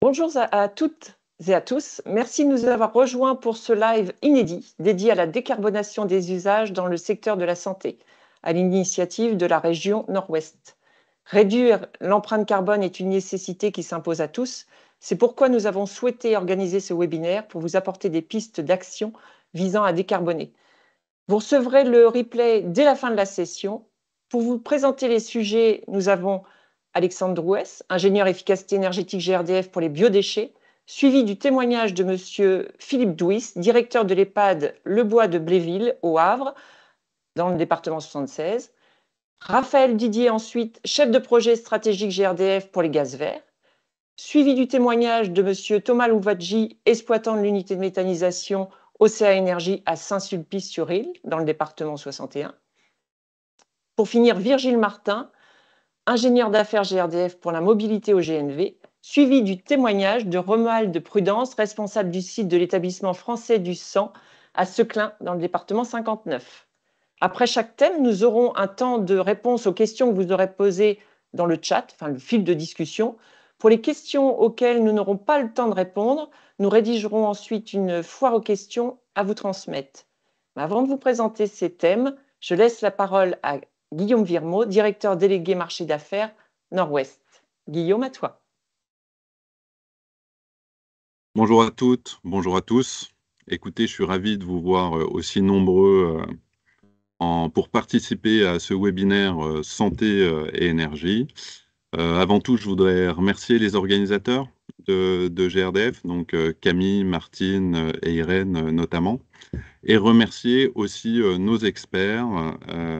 Bonjour à toutes et à tous. Merci de nous avoir rejoints pour ce live inédit dédié à la décarbonation des usages dans le secteur de la santé, à l'initiative de la région Nord-Ouest. Réduire l'empreinte carbone est une nécessité qui s'impose à tous. C'est pourquoi nous avons souhaité organiser ce webinaire pour vous apporter des pistes d'action visant à décarboner. Vous recevrez le replay dès la fin de la session. Pour vous présenter les sujets, nous avons Alexandre Drouès, ingénieur efficacité énergétique GRDF pour les biodéchets, suivi du témoignage de M. Philippe Douis, directeur de l'EHPAD Le Bois de Bléville, au Havre, dans le département 76. Raphaël Didier, ensuite, chef de projet stratégique GRDF pour les gaz verts, suivi du témoignage de M. Thomas Louvadji, exploitant de l'unité de méthanisation Océa Énergie à Saint-Sulpice-sur-Île, dans le département 61. Pour finir, Virgile Martin, ingénieur d'affaires GRDF pour la mobilité au GNV, suivi du témoignage de Romuald Prudence, responsable du site de l'établissement français du sang à Seclin, dans le département 59. Après chaque thème, nous aurons un temps de réponse aux questions que vous aurez posées dans le chat, enfin le fil de discussion. Pour les questions auxquelles nous n'aurons pas le temps de répondre, nous rédigerons ensuite une foire aux questions à vous transmettre. Mais avant de vous présenter ces thèmes, je laisse la parole à Guillaume Virmot, directeur délégué marché d'affaires Nord-Ouest. Guillaume, à toi. Bonjour à toutes, bonjour à tous. Écoutez, je suis ravi de vous voir aussi nombreux pour participer à ce webinaire santé et énergie. Avant tout, je voudrais remercier les organisateurs de GRDF, donc Camille, Martine et Irène notamment, et remercier aussi nos experts,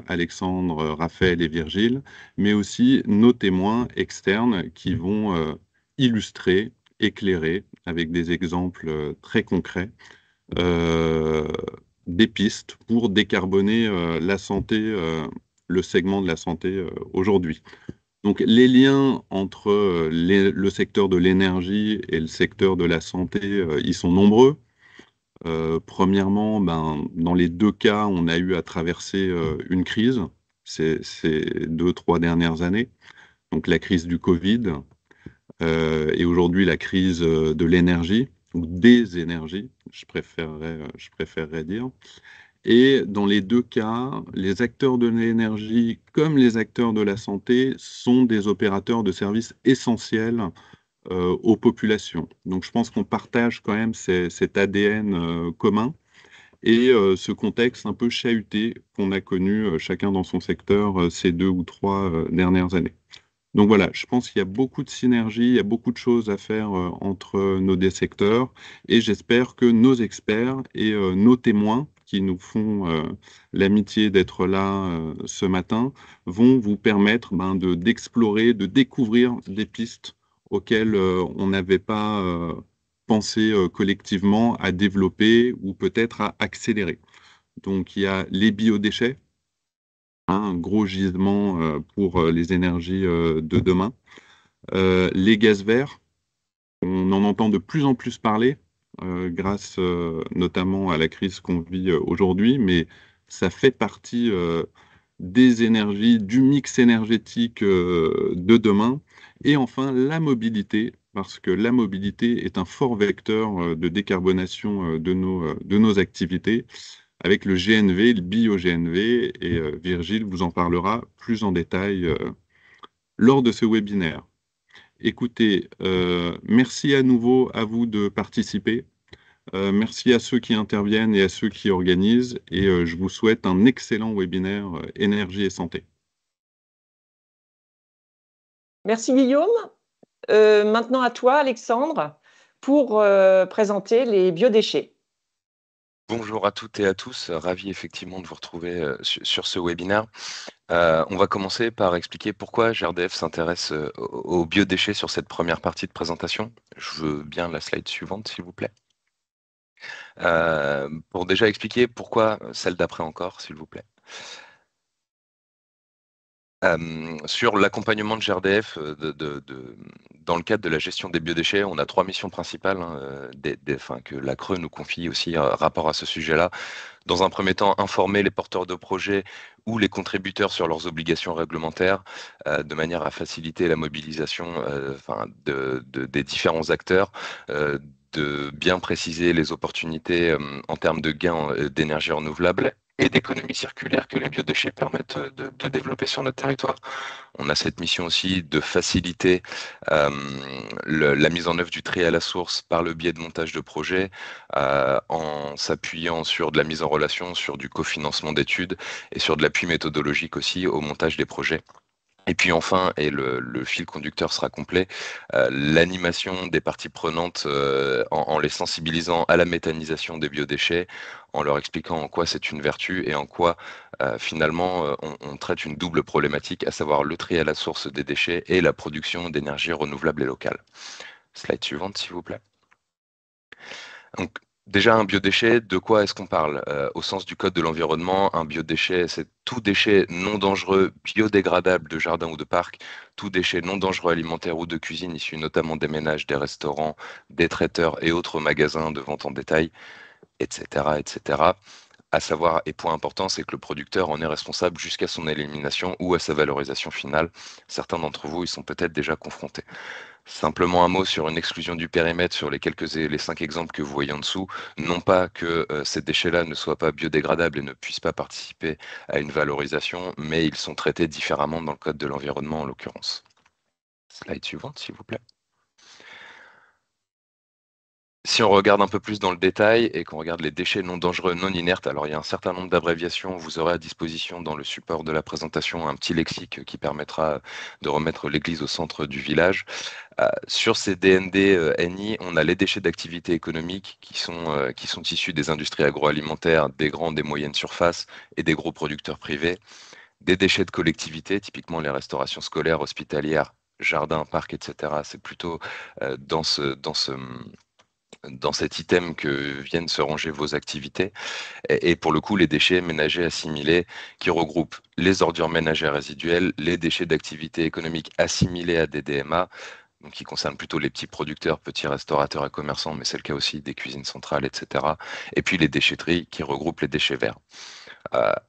Alexandre, Raphaël et Virgile, mais aussi nos témoins externes qui vont illustrer, éclairer avec des exemples très concrets des pistes pour décarboner la santé, le segment de la santé aujourd'hui. Donc les liens entre le secteur de l'énergie et le secteur de la santé, ils sont nombreux. Premièrement, dans les deux cas, on a eu à traverser une crise ces 2-3 dernières années. Donc la crise du Covid et aujourd'hui la crise de l'énergie ou des énergies, je préférerais dire. Et dans les deux cas, les acteurs de l'énergie comme les acteurs de la santé sont des opérateurs de services essentiels aux populations. Donc je pense qu'on partage quand même cet ADN commun et ce contexte un peu chahuté qu'on a connu chacun dans son secteur ces 2 ou 3 dernières années. Donc voilà, je pense qu'il y a beaucoup de synergies, il y a beaucoup de choses à faire entre nos deux secteurs et j'espère que nos experts et nos témoins qui nous font l'amitié d'être là ce matin vont vous permettre d'explorer, de découvrir des pistes auxquelles on n'avait pas pensé collectivement à développer ou peut-être à accélérer. Donc il y a les biodéchets, un gros gisement pour les énergies de demain. Les gaz verts, on en entend de plus en plus parler, grâce notamment à la crise qu'on vit aujourd'hui, mais ça fait partie des énergies, du mix énergétique de demain. Et enfin, la mobilité, parce que la mobilité est un fort vecteur de décarbonation de nos activités avec le GNV, le bio-GNV, et Virgile vous en parlera plus en détail lors de ce webinaire. Écoutez, merci à nouveau à vous de participer. Merci à ceux qui interviennent et à ceux qui organisent, et je vous souhaite un excellent webinaire énergie et santé. Merci Guillaume. Maintenant à toi Alexandre pour présenter les biodéchets. Bonjour à toutes et à tous, ravi effectivement de vous retrouver sur ce webinaire. On va commencer par expliquer pourquoi GRDF s'intéresse aux biodéchets sur cette première partie de présentation. Je veux bien la slide suivante, s'il vous plaît. Pour déjà expliquer pourquoi celle d'après encore, s'il vous plaît. Sur l'accompagnement de GRDF, dans le cadre de la gestion des biodéchets, on a 3 missions principales, hein, que la CRE nous confie aussi rapport à ce sujet-là. Dans un premier temps, informer les porteurs de projets ou les contributeurs sur leurs obligations réglementaires, de manière à faciliter la mobilisation des différents acteurs, de bien préciser les opportunités en termes de gains d'énergie renouvelable et d'économie circulaire que les biodéchets permettent de développer sur notre territoire. On a cette mission aussi de faciliter euh, la mise en œuvre du tri à la source par le biais de montage de projets, en s'appuyant sur de la mise en relation, sur du cofinancement d'études et sur de l'appui méthodologique aussi au montage des projets. Et puis enfin, et le fil conducteur sera complet, l'animation des parties prenantes en les sensibilisant à la méthanisation des biodéchets, en leur expliquant en quoi c'est une vertu et en quoi finalement on traite une double problématique, à savoir le tri à la source des déchets et la production d'énergie renouvelable et locale. Slide suivante, s'il vous plaît. Donc, déjà, un biodéchet, de quoi est-ce qu'on parle? Au sens du Code de l'environnement, un biodéchet, c'est tout déchet non dangereux, biodégradable de jardin ou de parc, tout déchet non dangereux alimentaire ou de cuisine, issu notamment des ménages, des restaurants, des traiteurs et autres magasins de vente en détail, etc., etc. À savoir, et point important, c'est que le producteur en est responsable jusqu'à son élimination ou à sa valorisation finale. Certains d'entre vous y sont peut-être déjà confrontés. Simplement un mot sur une exclusion du périmètre sur les 5 exemples que vous voyez en dessous. Non pas que ces déchets-là ne soient pas biodégradables et ne puissent pas participer à une valorisation, mais ils sont traités différemment dans le Code de l'environnement en l'occurrence. Slide suivante, s'il vous plaît. Si on regarde un peu plus dans le détail et qu'on regarde les déchets non dangereux, non inertes, alors il y a un certain nombre d'abréviations. Vous aurez à disposition dans le support de la présentation un petit lexique qui permettra de remettre l'église au centre du village. Sur ces DND-NI, on a les déchets d'activité économique qui sont issus des industries agroalimentaires, des grandes et moyennes surfaces et des gros producteurs privés. Des déchets de collectivité, typiquement les restaurations scolaires, hospitalières, jardins, parcs, etc. C'est plutôt dans cet item que viennent se ranger vos activités. Et pour le coup, les déchets ménagers assimilés qui regroupent les ordures ménagères résiduelles, les déchets d'activité économique assimilés à des DMA, donc qui concernent plutôt les petits producteurs, petits restaurateurs et commerçants, mais c'est le cas aussi des cuisines centrales, etc. Et puis les déchetteries qui regroupent les déchets verts.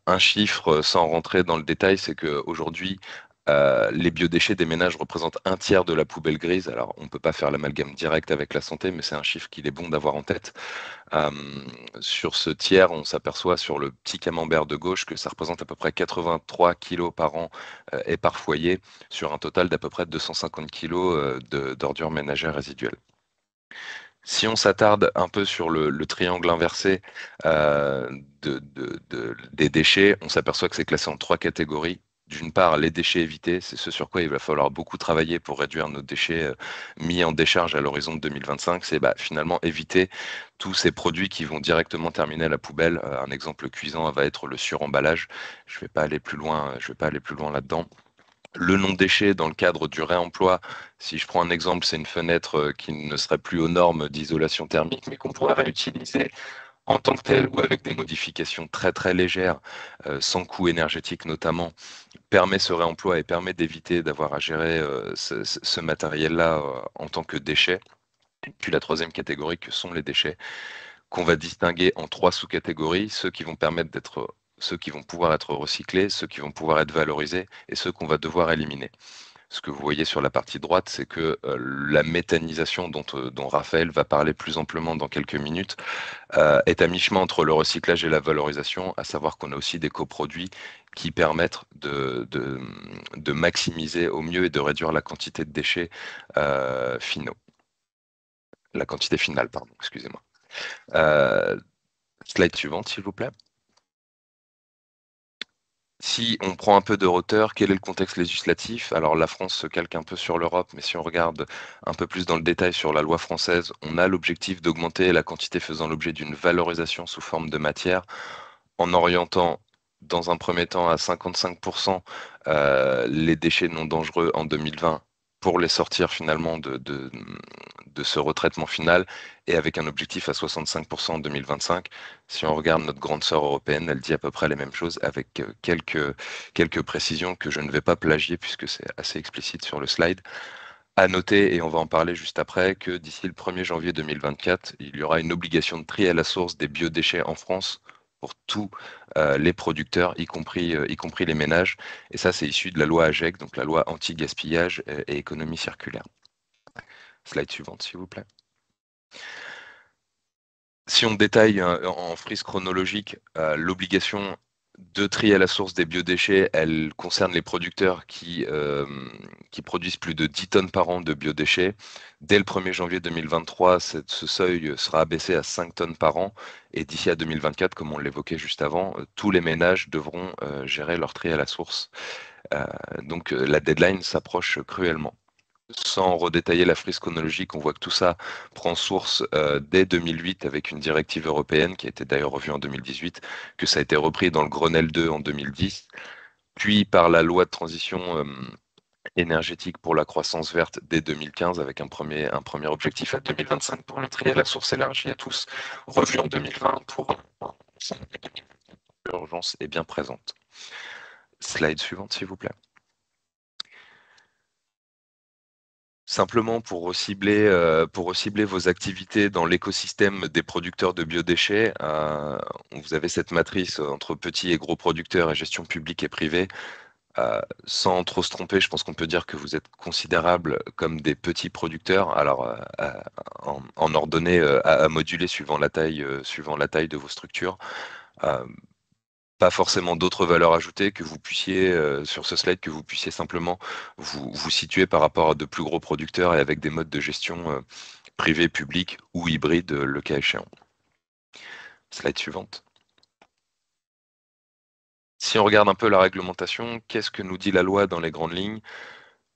Un chiffre sans rentrer dans le détail, c'est qu'aujourd'hui, les biodéchets des ménages représentent un tiers de la poubelle grise. Alors, on ne peut pas faire l'amalgame direct avec la santé, mais c'est un chiffre qu'il est bon d'avoir en tête. Euh, sur ce tiers, on s'aperçoit sur le petit camembert de gauche que ça représente à peu près 83 kilos par an et par foyer, sur un total d'à peu près 250 kilos d'ordures ménagères résiduelles. Si on s'attarde un peu sur le triangle inversé euh, des déchets, on s'aperçoit que c'est classé en 3 catégories. D'une part, les déchets évités, c'est ce sur quoi il va falloir beaucoup travailler pour réduire nos déchets mis en décharge à l'horizon de 2025. C'est finalement éviter tous ces produits qui vont directement terminer à la poubelle. Un exemple cuisant va être le suremballage. Je ne vais pas aller plus loin, là-dedans. Le non-déchet dans le cadre du réemploi, si je prends un exemple, c'est une fenêtre qui ne serait plus aux normes d'isolation thermique, mais qu'on pourrait réutiliser en tant que telle ou avec des modifications très très légères, sans coût énergétique notamment, permet ce réemploi et permet d'éviter d'avoir à gérer ce matériel-là en tant que déchet. Et puis la troisième catégorie que sont les déchets, qu'on va distinguer en 3 sous-catégories, ceux qui vont pouvoir être recyclés, ceux qui vont pouvoir être valorisés et ceux qu'on va devoir éliminer. Ce que vous voyez sur la partie droite, c'est que la méthanisation dont Raphaël va parler plus amplement dans quelques minutes est à mi-chemin entre le recyclage et la valorisation, à savoir qu'on a aussi des coproduits qui permettent de maximiser au mieux et de réduire la quantité de déchets finaux. La quantité finale, pardon, excusez-moi. Slide suivante, s'il vous plaît. Si on prend un peu de hauteur, quel est le contexte législatif? Alors la France se calque un peu sur l'Europe, mais si on regarde un peu plus dans le détail sur la loi française, on a l'objectif d'augmenter la quantité faisant l'objet d'une valorisation sous forme de matière, en orientant dans un premier temps à 55% les déchets non dangereux en 2020 pour les sortir finalement de ce retraitement final et avec un objectif à 65% en 2025. Si on regarde notre grande sœur européenne, elle dit à peu près les mêmes choses avec quelques précisions que je ne vais pas plagier puisque c'est assez explicite sur le slide. À noter, et on va en parler juste après, que d'ici le 1er janvier 2024, il y aura une obligation de tri à la source des biodéchets en France pour tous les producteurs, y compris les ménages. Et ça, c'est issu de la loi AGEC, donc la loi anti-gaspillage et économie circulaire. Slide suivante, s'il vous plaît. Si on détaille en frise chronologique, l'obligation de tri à la source des biodéchets, elle concerne les producteurs qui produisent plus de 10 tonnes par an de biodéchets. Dès le 1er janvier 2023, ce seuil sera abaissé à 5 tonnes par an. Et d'ici à 2024, comme on l'évoquait juste avant, tous les ménages devront gérer leur tri à la source. Donc la deadline s'approche cruellement. Sans redétailler la frise chronologique, on voit que tout ça prend source dès 2008 avec une directive européenne qui a été d'ailleurs revue en 2018, que ça a été repris dans le Grenelle 2 en 2010, puis par la loi de transition énergétique pour la croissance verte dès 2015 avec un premier objectif à 2025 pour le tri à la source élargie à tous, revu en 2020 pour l'urgence est bien présente. Slide suivante, s'il vous plaît. Simplement pour recibler vos activités dans l'écosystème des producteurs de biodéchets, vous avez cette matrice entre petits et gros producteurs et gestion publique et privée. Sans trop se tromper, je pense qu'on peut dire que vous êtes considérables comme des petits producteurs, alors en ordonnée à moduler suivant la taille de vos structures. Pas forcément d'autres valeurs ajoutées que vous puissiez, sur ce slide, que vous puissiez simplement vous situer par rapport à de plus gros producteurs et avec des modes de gestion privés, publics ou hybrides, le cas échéant. Slide suivante. Si on regarde un peu la réglementation, qu'est-ce que nous dit la loi dans les grandes lignes?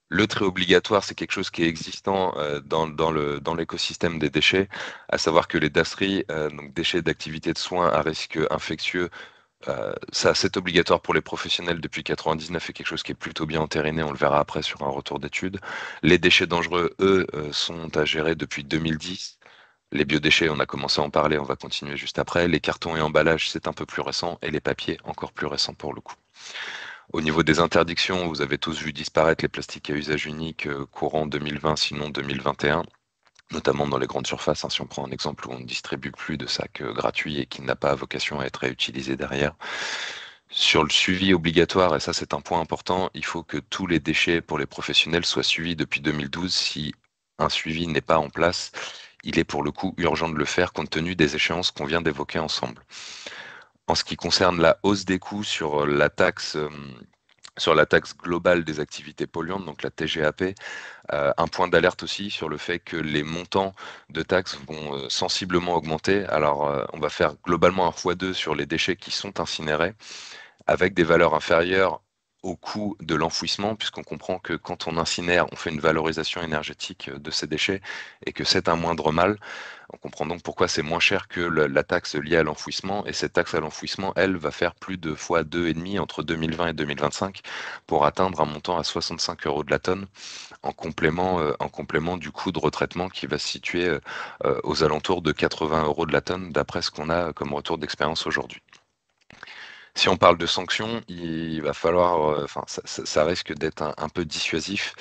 Le tri obligatoire, c'est quelque chose qui est existant dans l'écosystème des déchets, à savoir que les DASRI, donc déchets d'activité de soins à risque infectieux, ça, c'est obligatoire pour les professionnels depuis 99 et quelque chose qui est plutôt bien entériné, on le verra après sur un retour d'études. Les déchets dangereux, eux, sont à gérer depuis 2010. Les biodéchets, on a commencé à en parler, on va continuer juste après. Les cartons et emballages, c'est un peu plus récent, et les papiers, encore plus récents pour le coup. Au niveau des interdictions, vous avez tous vu disparaître les plastiques à usage unique courant 2020, sinon 2021. Notamment dans les grandes surfaces, hein, si on prend un exemple où on ne distribue plus de sacs gratuits et qui n'a pas vocation à être réutilisé derrière. Sur le suivi obligatoire, et ça c'est un point important, il faut que tous les déchets pour les professionnels soient suivis depuis 2012. Si un suivi n'est pas en place, il est pour le coup urgent de le faire compte tenu des échéances qu'on vient d'évoquer ensemble. En ce qui concerne la hausse des coûts sur la taxe globale des activités polluantes, donc la TGAP, un point d'alerte aussi sur le fait que les montants de taxes vont sensiblement augmenter. Alors, on va faire globalement un x2 sur les déchets qui sont incinérés, avec des valeurs inférieures au coût de l'enfouissement, puisqu'on comprend que quand on incinère, on fait une valorisation énergétique de ces déchets et que c'est un moindre mal. On comprend donc pourquoi c'est moins cher que la taxe liée à l'enfouissement. Et cette taxe à l'enfouissement, elle, va faire plus de fois 2,5 entre 2020 et 2025 pour atteindre un montant à 65 € de la tonne en complément du coût de retraitement qui va se situer aux alentours de 80 € de la tonne d'après ce qu'on a comme retour d'expérience aujourd'hui. Si on parle de sanctions, il va falloir, ça risque d'être un peu dissuasif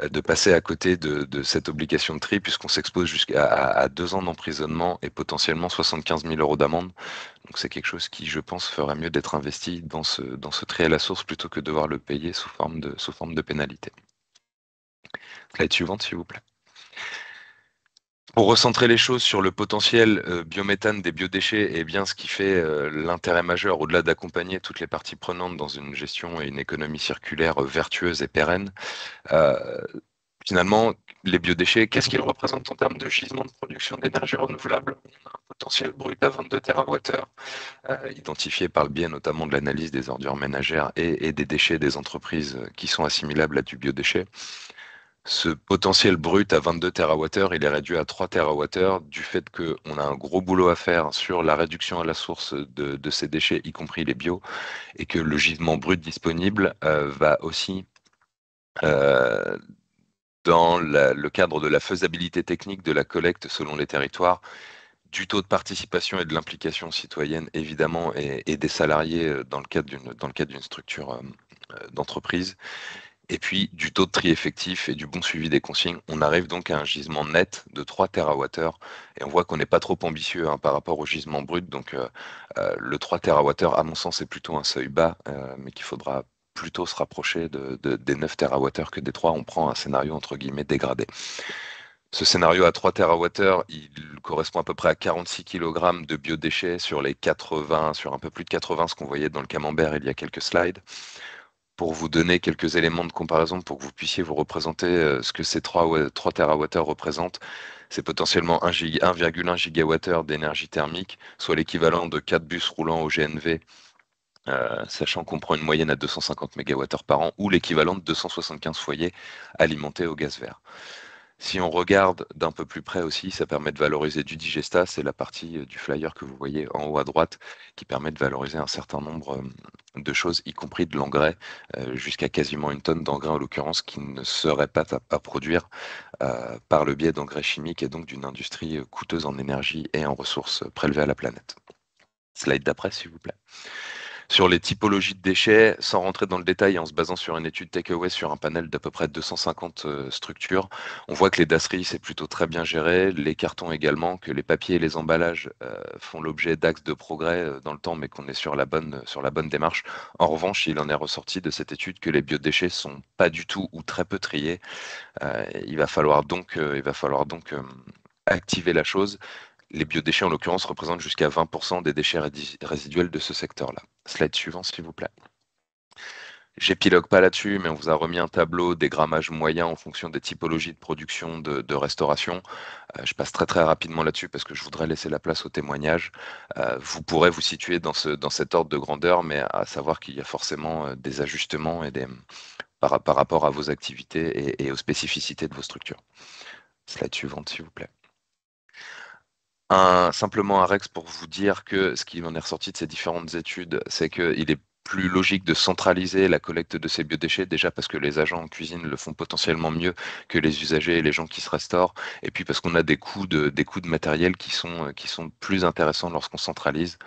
de passer à côté de cette obligation de tri puisqu'on s'expose jusqu'à 2 ans d'emprisonnement et potentiellement 75 000 € d'amende. Donc c'est quelque chose qui, je pense, ferait mieux d'être investi dans ce tri à la source plutôt que de devoir le payer sous forme de pénalité. Slide suivante, s'il vous plaît. Pour recentrer les choses sur le potentiel biométhane des biodéchets et bien ce qui fait l'intérêt majeur, au-delà d'accompagner toutes les parties prenantes dans une gestion et une économie circulaire vertueuse et pérenne, finalement, les biodéchets, qu'est-ce qu'ils représentent en termes de gisement de production d'énergie renouvelable? On a un potentiel brut à 22 TWh, identifié par le biais notamment de l'analyse des ordures ménagères et des déchets des entreprises qui sont assimilables à du biodéchet. Ce potentiel brut à 22 TWh, il est réduit à 3 TWh du fait qu'on a un gros boulot à faire sur la réduction à la source de ces déchets, y compris les bio, et que le gisement brut disponible va aussi dans le cadre de la faisabilité technique de la collecte selon les territoires, du taux de participation et de l'implication citoyenne, évidemment, et des salariés dans le cadre d'une structure d'entreprise, et puis du taux de tri effectif et du bon suivi des consignes. On arrive donc à un gisement net de 3 TWh, et on voit qu'on n'est pas trop ambitieux par rapport au gisement brut. Donc le 3 TWh, à mon sens, est plutôt un seuil bas, mais qu'il faudra plutôt se rapprocher des 9 TWh que des 3. On prend un scénario entre guillemets dégradé. Ce scénario à 3 TWh, il correspond à peu près à 46 kg de biodéchets sur les 80, sur un peu plus de 80, ce qu'on voyait dans le camembert il y a quelques slides. Pour vous donner quelques éléments de comparaison, pour que vous puissiez vous représenter ce que ces 3 TWh représentent, c'est potentiellement 1,1 gigawattheure d'énergie thermique, soit l'équivalent de 4 bus roulants au GNV, sachant qu'on prend une moyenne à 250 MWh par an, ou l'équivalent de 275 foyers alimentés au gaz vert. Si on regarde d'un peu plus près aussi, ça permet de valoriser du digestat, c'est la partie du flyer que vous voyez en haut à droite, qui permet de valoriser un certain nombre de choses, y compris de l'engrais, jusqu'à quasiment 1 tonne d'engrais en l'occurrence, qui ne serait pas à produire par le biais d'engrais chimiques et donc d'une industrie coûteuse en énergie et en ressources prélevées à la planète. Slide d'après, s'il vous plaît. Sur les typologies de déchets, sans rentrer dans le détail et en se basant sur une étude Takeaway sur un panel d'à peu près 250 structures, on voit que les dasseries, c'est plutôt très bien géré, les cartons également, que les papiers et les emballages font l'objet d'axes de progrès dans le temps, mais qu'on est sur la bonne démarche. En revanche, il en est ressorti de cette étude que les biodéchets sont pas du tout ou très peu triés. Il va falloir donc activer la chose. Les biodéchets, en l'occurrence, représentent jusqu'à 20% des déchets résiduels de ce secteur-là. Slide suivant, s'il vous plaît. J'épilogue pas là-dessus, mais on vous a remis un tableau des grammages moyens en fonction des typologies de production de restauration. Je passe très très rapidement là-dessus parce que je voudrais laisser la place au témoignage. Vous pourrez vous situer dans cet ordre de grandeur, mais à savoir qu'il y a forcément des ajustements par rapport à vos activités et aux spécificités de vos structures. Slide suivante, s'il vous plaît. Simplement un Rex pour vous dire que ce qui en est ressorti de ces différentes études, c'est qu'il est plus logique de centraliser la collecte de ces biodéchets, déjà parce que les agents en cuisine le font potentiellement mieux que les usagers et les gens qui se restaurent, et puis parce qu'on a des coûts de matériel qui sont plus intéressants lorsqu'on centralise.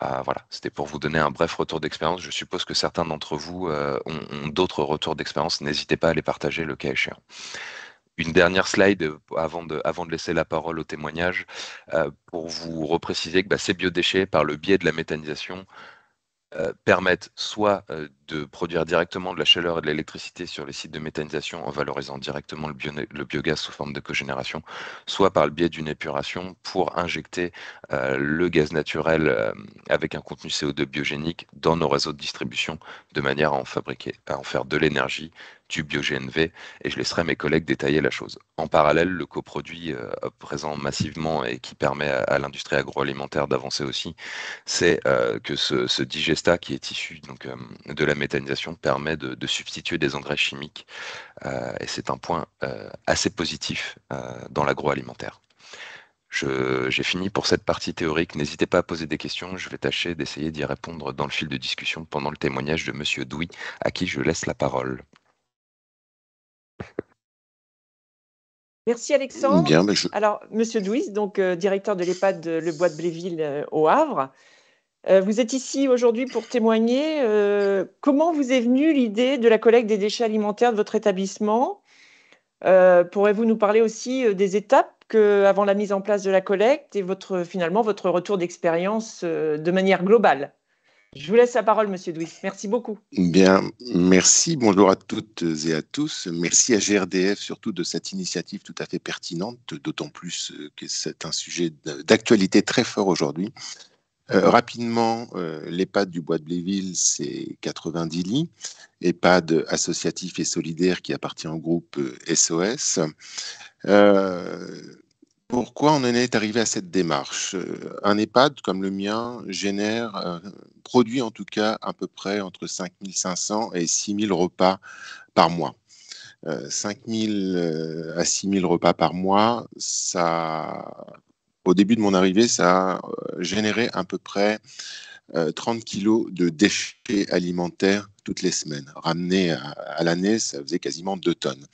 Voilà, c'était pour vous donner un bref retour d'expérience. Je suppose que certains d'entre vous ont d'autres retours d'expérience. N'hésitez pas à les partager le cas échéant. Une dernière slide avant de laisser la parole au témoignage, pour vous repréciser que ces biodéchets, par le biais de la méthanisation, permettent soit de produire directement de la chaleur et de l'électricité sur les sites de méthanisation en valorisant directement le biogaz sous forme de cogénération, soit par le biais d'une épuration pour injecter le gaz naturel avec un contenu CO2 biogénique dans nos réseaux de distribution de manière à en faire de l'énergie, du bio-GNV, et je laisserai mes collègues détailler la chose. En parallèle, le coproduit présent massivement et qui permet à l'industrie agroalimentaire d'avancer aussi, c'est que ce digestat qui est issu donc, de la méthanisation permet de substituer des engrais chimiques, et c'est un point assez positif dans l'agroalimentaire. J'ai fini pour cette partie théorique. N'hésitez pas à poser des questions. Je vais tâcher d'essayer d'y répondre dans le fil de discussion pendant le témoignage de Monsieur Douy, à qui je laisse la parole. Merci Alexandre. Bien, alors, Monsieur Douy, donc directeur de l'EHPAD Le Bois de Bléville au Havre, vous êtes ici aujourd'hui pour témoigner. Comment vous est venue l'idée de la collecte des déchets alimentaires de votre établissement? Pourrez-vous nous parler aussi des étapes avant la mise en place de la collecte et finalement votre retour d'expérience de manière globale? Je vous laisse la parole, Monsieur Douy. Merci beaucoup. Bien, merci. Bonjour à toutes et à tous. Merci à GRDF surtout de cette initiative tout à fait pertinente, d'autant plus que c'est un sujet d'actualité très fort aujourd'hui. Rapidement, l'EHPAD du Bois de Bléville, c'est 90 lits, EHPAD associatif et solidaire qui appartient au groupe SOS. Pourquoi on en est arrivé à cette démarche? Un EHPAD comme le mien produit en tout cas à peu près entre 5 500 et 6 000 repas par mois. 5 000 à 6 000 repas par mois, au début de mon arrivée, ça a généré à peu près 30 kilos de déchets alimentaires toutes les semaines. Ramené à l'année, ça faisait quasiment 2 tonnes.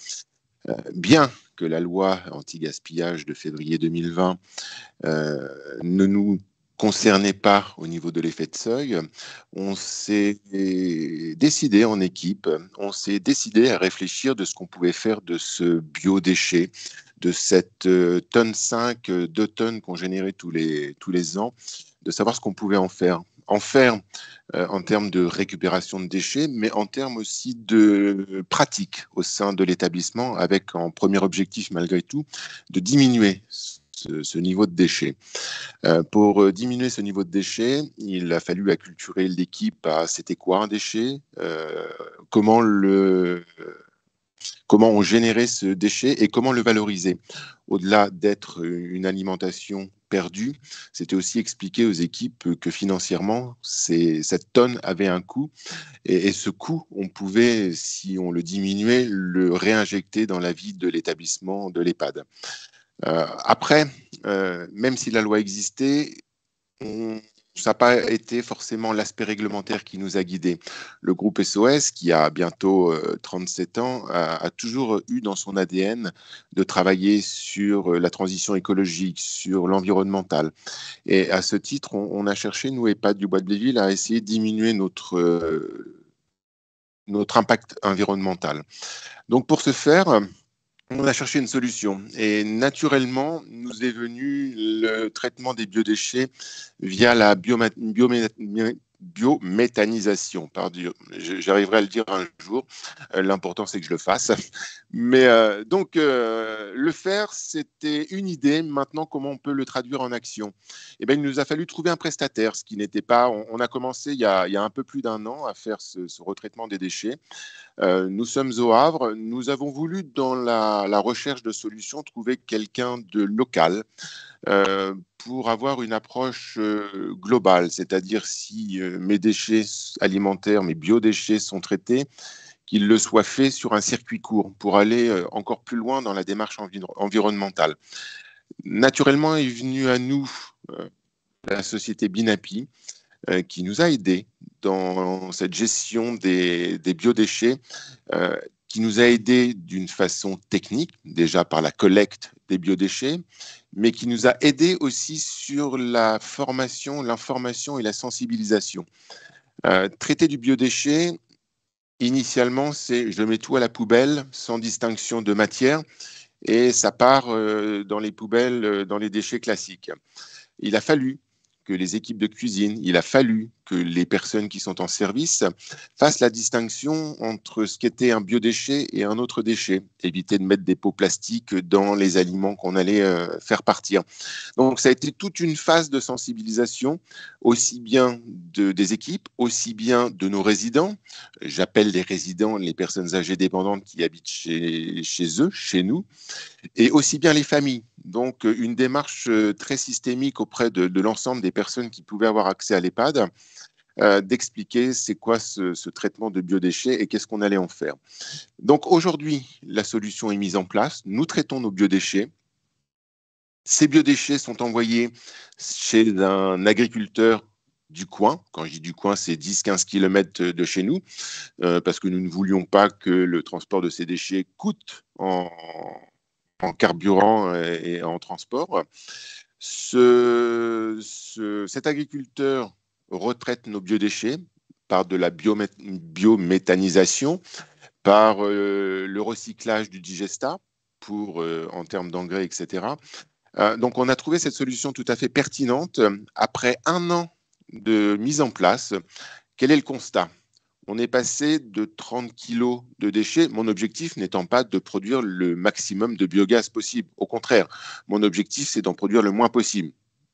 Bien que la loi anti-gaspillage de février 2020 ne nous concernait pas au niveau de l'effet de seuil, on s'est décidé en équipe, on s'est décidé à réfléchir de ce qu'on pouvait faire de ce biodéchet, de cette tonne 5, 2 tonnes qu'on générait tous les ans, de savoir ce qu'on pouvait en faire. En termes de récupération de déchets, mais en termes aussi de pratique au sein de l'établissement, avec en premier objectif, malgré tout, de diminuer ce niveau de déchets. Pour diminuer ce niveau de déchets, il a fallu acculturer l'équipe à c'était quoi un déchet, comment on générait ce déchet et comment le valoriser. Au-delà d'être une alimentation perdue, c'était aussi expliquer aux équipes que financièrement, cette tonne avait un coût et ce coût, on pouvait, si on le diminuait, le réinjecter dans la vie de l'établissement, de l'EHPAD. Après, même si la loi existait, ça n'a pas été forcément l'aspect réglementaire qui nous a guidés. Le groupe SOS, qui a bientôt 37 ans, a toujours eu dans son ADN de travailler sur la transition écologique, sur l'environnemental. Et à ce titre, on a cherché, nous, EHPAD du Bois de Bléville, à essayer de diminuer notre impact environnemental. Donc, pour ce faire, on a cherché une solution et naturellement, nous est venu le traitement des biodéchets via la biométhanisation. Pardon, j'arriverai à le dire un jour. L'important, c'est que je le fasse. Mais donc, le faire, c'était une idée. Maintenant, comment on peut le traduire en action? Eh bien, il nous a fallu trouver un prestataire, ce qui n'était pas... On a commencé il y a un peu plus d'un an à faire ce retraitement des déchets. Nous sommes au Havre. Nous avons voulu, dans la recherche de solutions, trouver quelqu'un de local pour avoir une approche globale, c'est-à-dire si mes déchets alimentaires, mes biodéchets sont traités, qu'ils le soient faits sur un circuit court pour aller encore plus loin dans la démarche environnementale. Naturellement est venue à nous la société Binapi, qui nous a aidés dans cette gestion des biodéchets, qui nous a aidés d'une façon technique, déjà par la collecte des biodéchets, mais qui nous a aidés aussi sur la formation, l'information et la sensibilisation. Traiter du biodéchet, initialement, c'est je mets tout à la poubelle sans distinction de matière et ça part dans les poubelles, dans les déchets classiques. Il a fallu que les équipes de cuisine, il a fallu que les personnes qui sont en service fassent la distinction entre ce qu'était un biodéchet et un autre déchet. Éviter de mettre des pots plastiques dans les aliments qu'on allait faire partir. Donc, ça a été toute une phase de sensibilisation, aussi bien des équipes, aussi bien de nos résidents. J'appelle les résidents les personnes âgées dépendantes qui habitent chez eux, chez nous, et aussi bien les familles. Donc, une démarche très systémique auprès de l'ensemble des personnes qui pouvaient avoir accès à l'EHPAD, d'expliquer c'est quoi ce traitement de biodéchets et qu'est-ce qu'on allait en faire. Donc, aujourd'hui, la solution est mise en place. Nous traitons nos biodéchets. Ces biodéchets sont envoyés chez un agriculteur du coin. Quand je dis du coin, c'est 10-15 km de chez nous, parce que nous ne voulions pas que le transport de ces déchets coûte en carburant et en transport. Cet agriculteur retraite nos biodéchets par de la biométhanisation, par le recyclage du digestat en termes d'engrais, etc. Donc, on a trouvé cette solution tout à fait pertinente. Après un an de mise en place, quel est le constat ? On est passé de 30 kilos de déchets, mon objectif n'étant pas de produire le maximum de biogaz possible. Au contraire, mon objectif, c'est d'en produire le moins possible.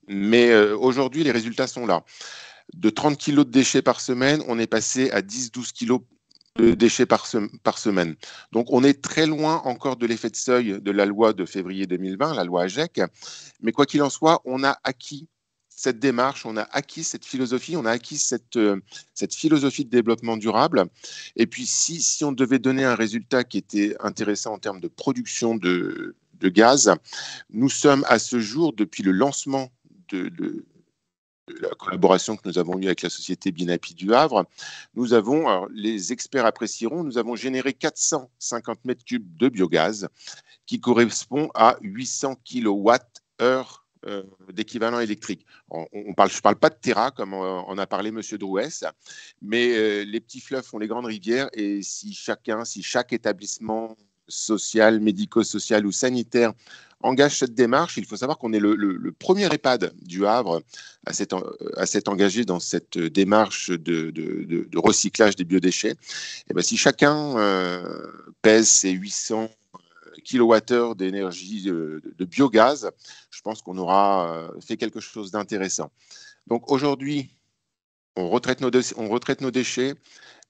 Mais aujourd'hui, les résultats sont là. De 30 kilos de déchets par semaine, on est passé à 10-12 kilos de déchets par semaine. Donc, on est très loin encore de l'effet de seuil de la loi de février 2020, la loi AGEC. Mais quoi qu'il en soit, on a acquis cette démarche, on a acquis cette philosophie, on a acquis cette philosophie de développement durable. Et puis, si on devait donner un résultat qui était intéressant en termes de production de gaz, nous sommes à ce jour, depuis le lancement de la collaboration que nous avons eue avec la société Binapi du Havre, nous avons, alors les experts apprécieront, nous avons généré 450 mètres cubes de biogaz qui correspond à 800 kWh d'équivalent électrique. Je parle pas de Terra, comme en a parlé M. Drouès, mais les petits fleuves font les grandes rivières, et si chaque établissement social, médico-social ou sanitaire engage cette démarche, il faut savoir qu'on est le premier EHPAD du Havre à s'être engagé dans cette démarche de recyclage des biodéchets. Et ben, si chacun pèse ses 800 kilowattheures d'énergie de biogaz, je pense qu'on aura fait quelque chose d'intéressant. Donc aujourd'hui, on retraite nos déchets,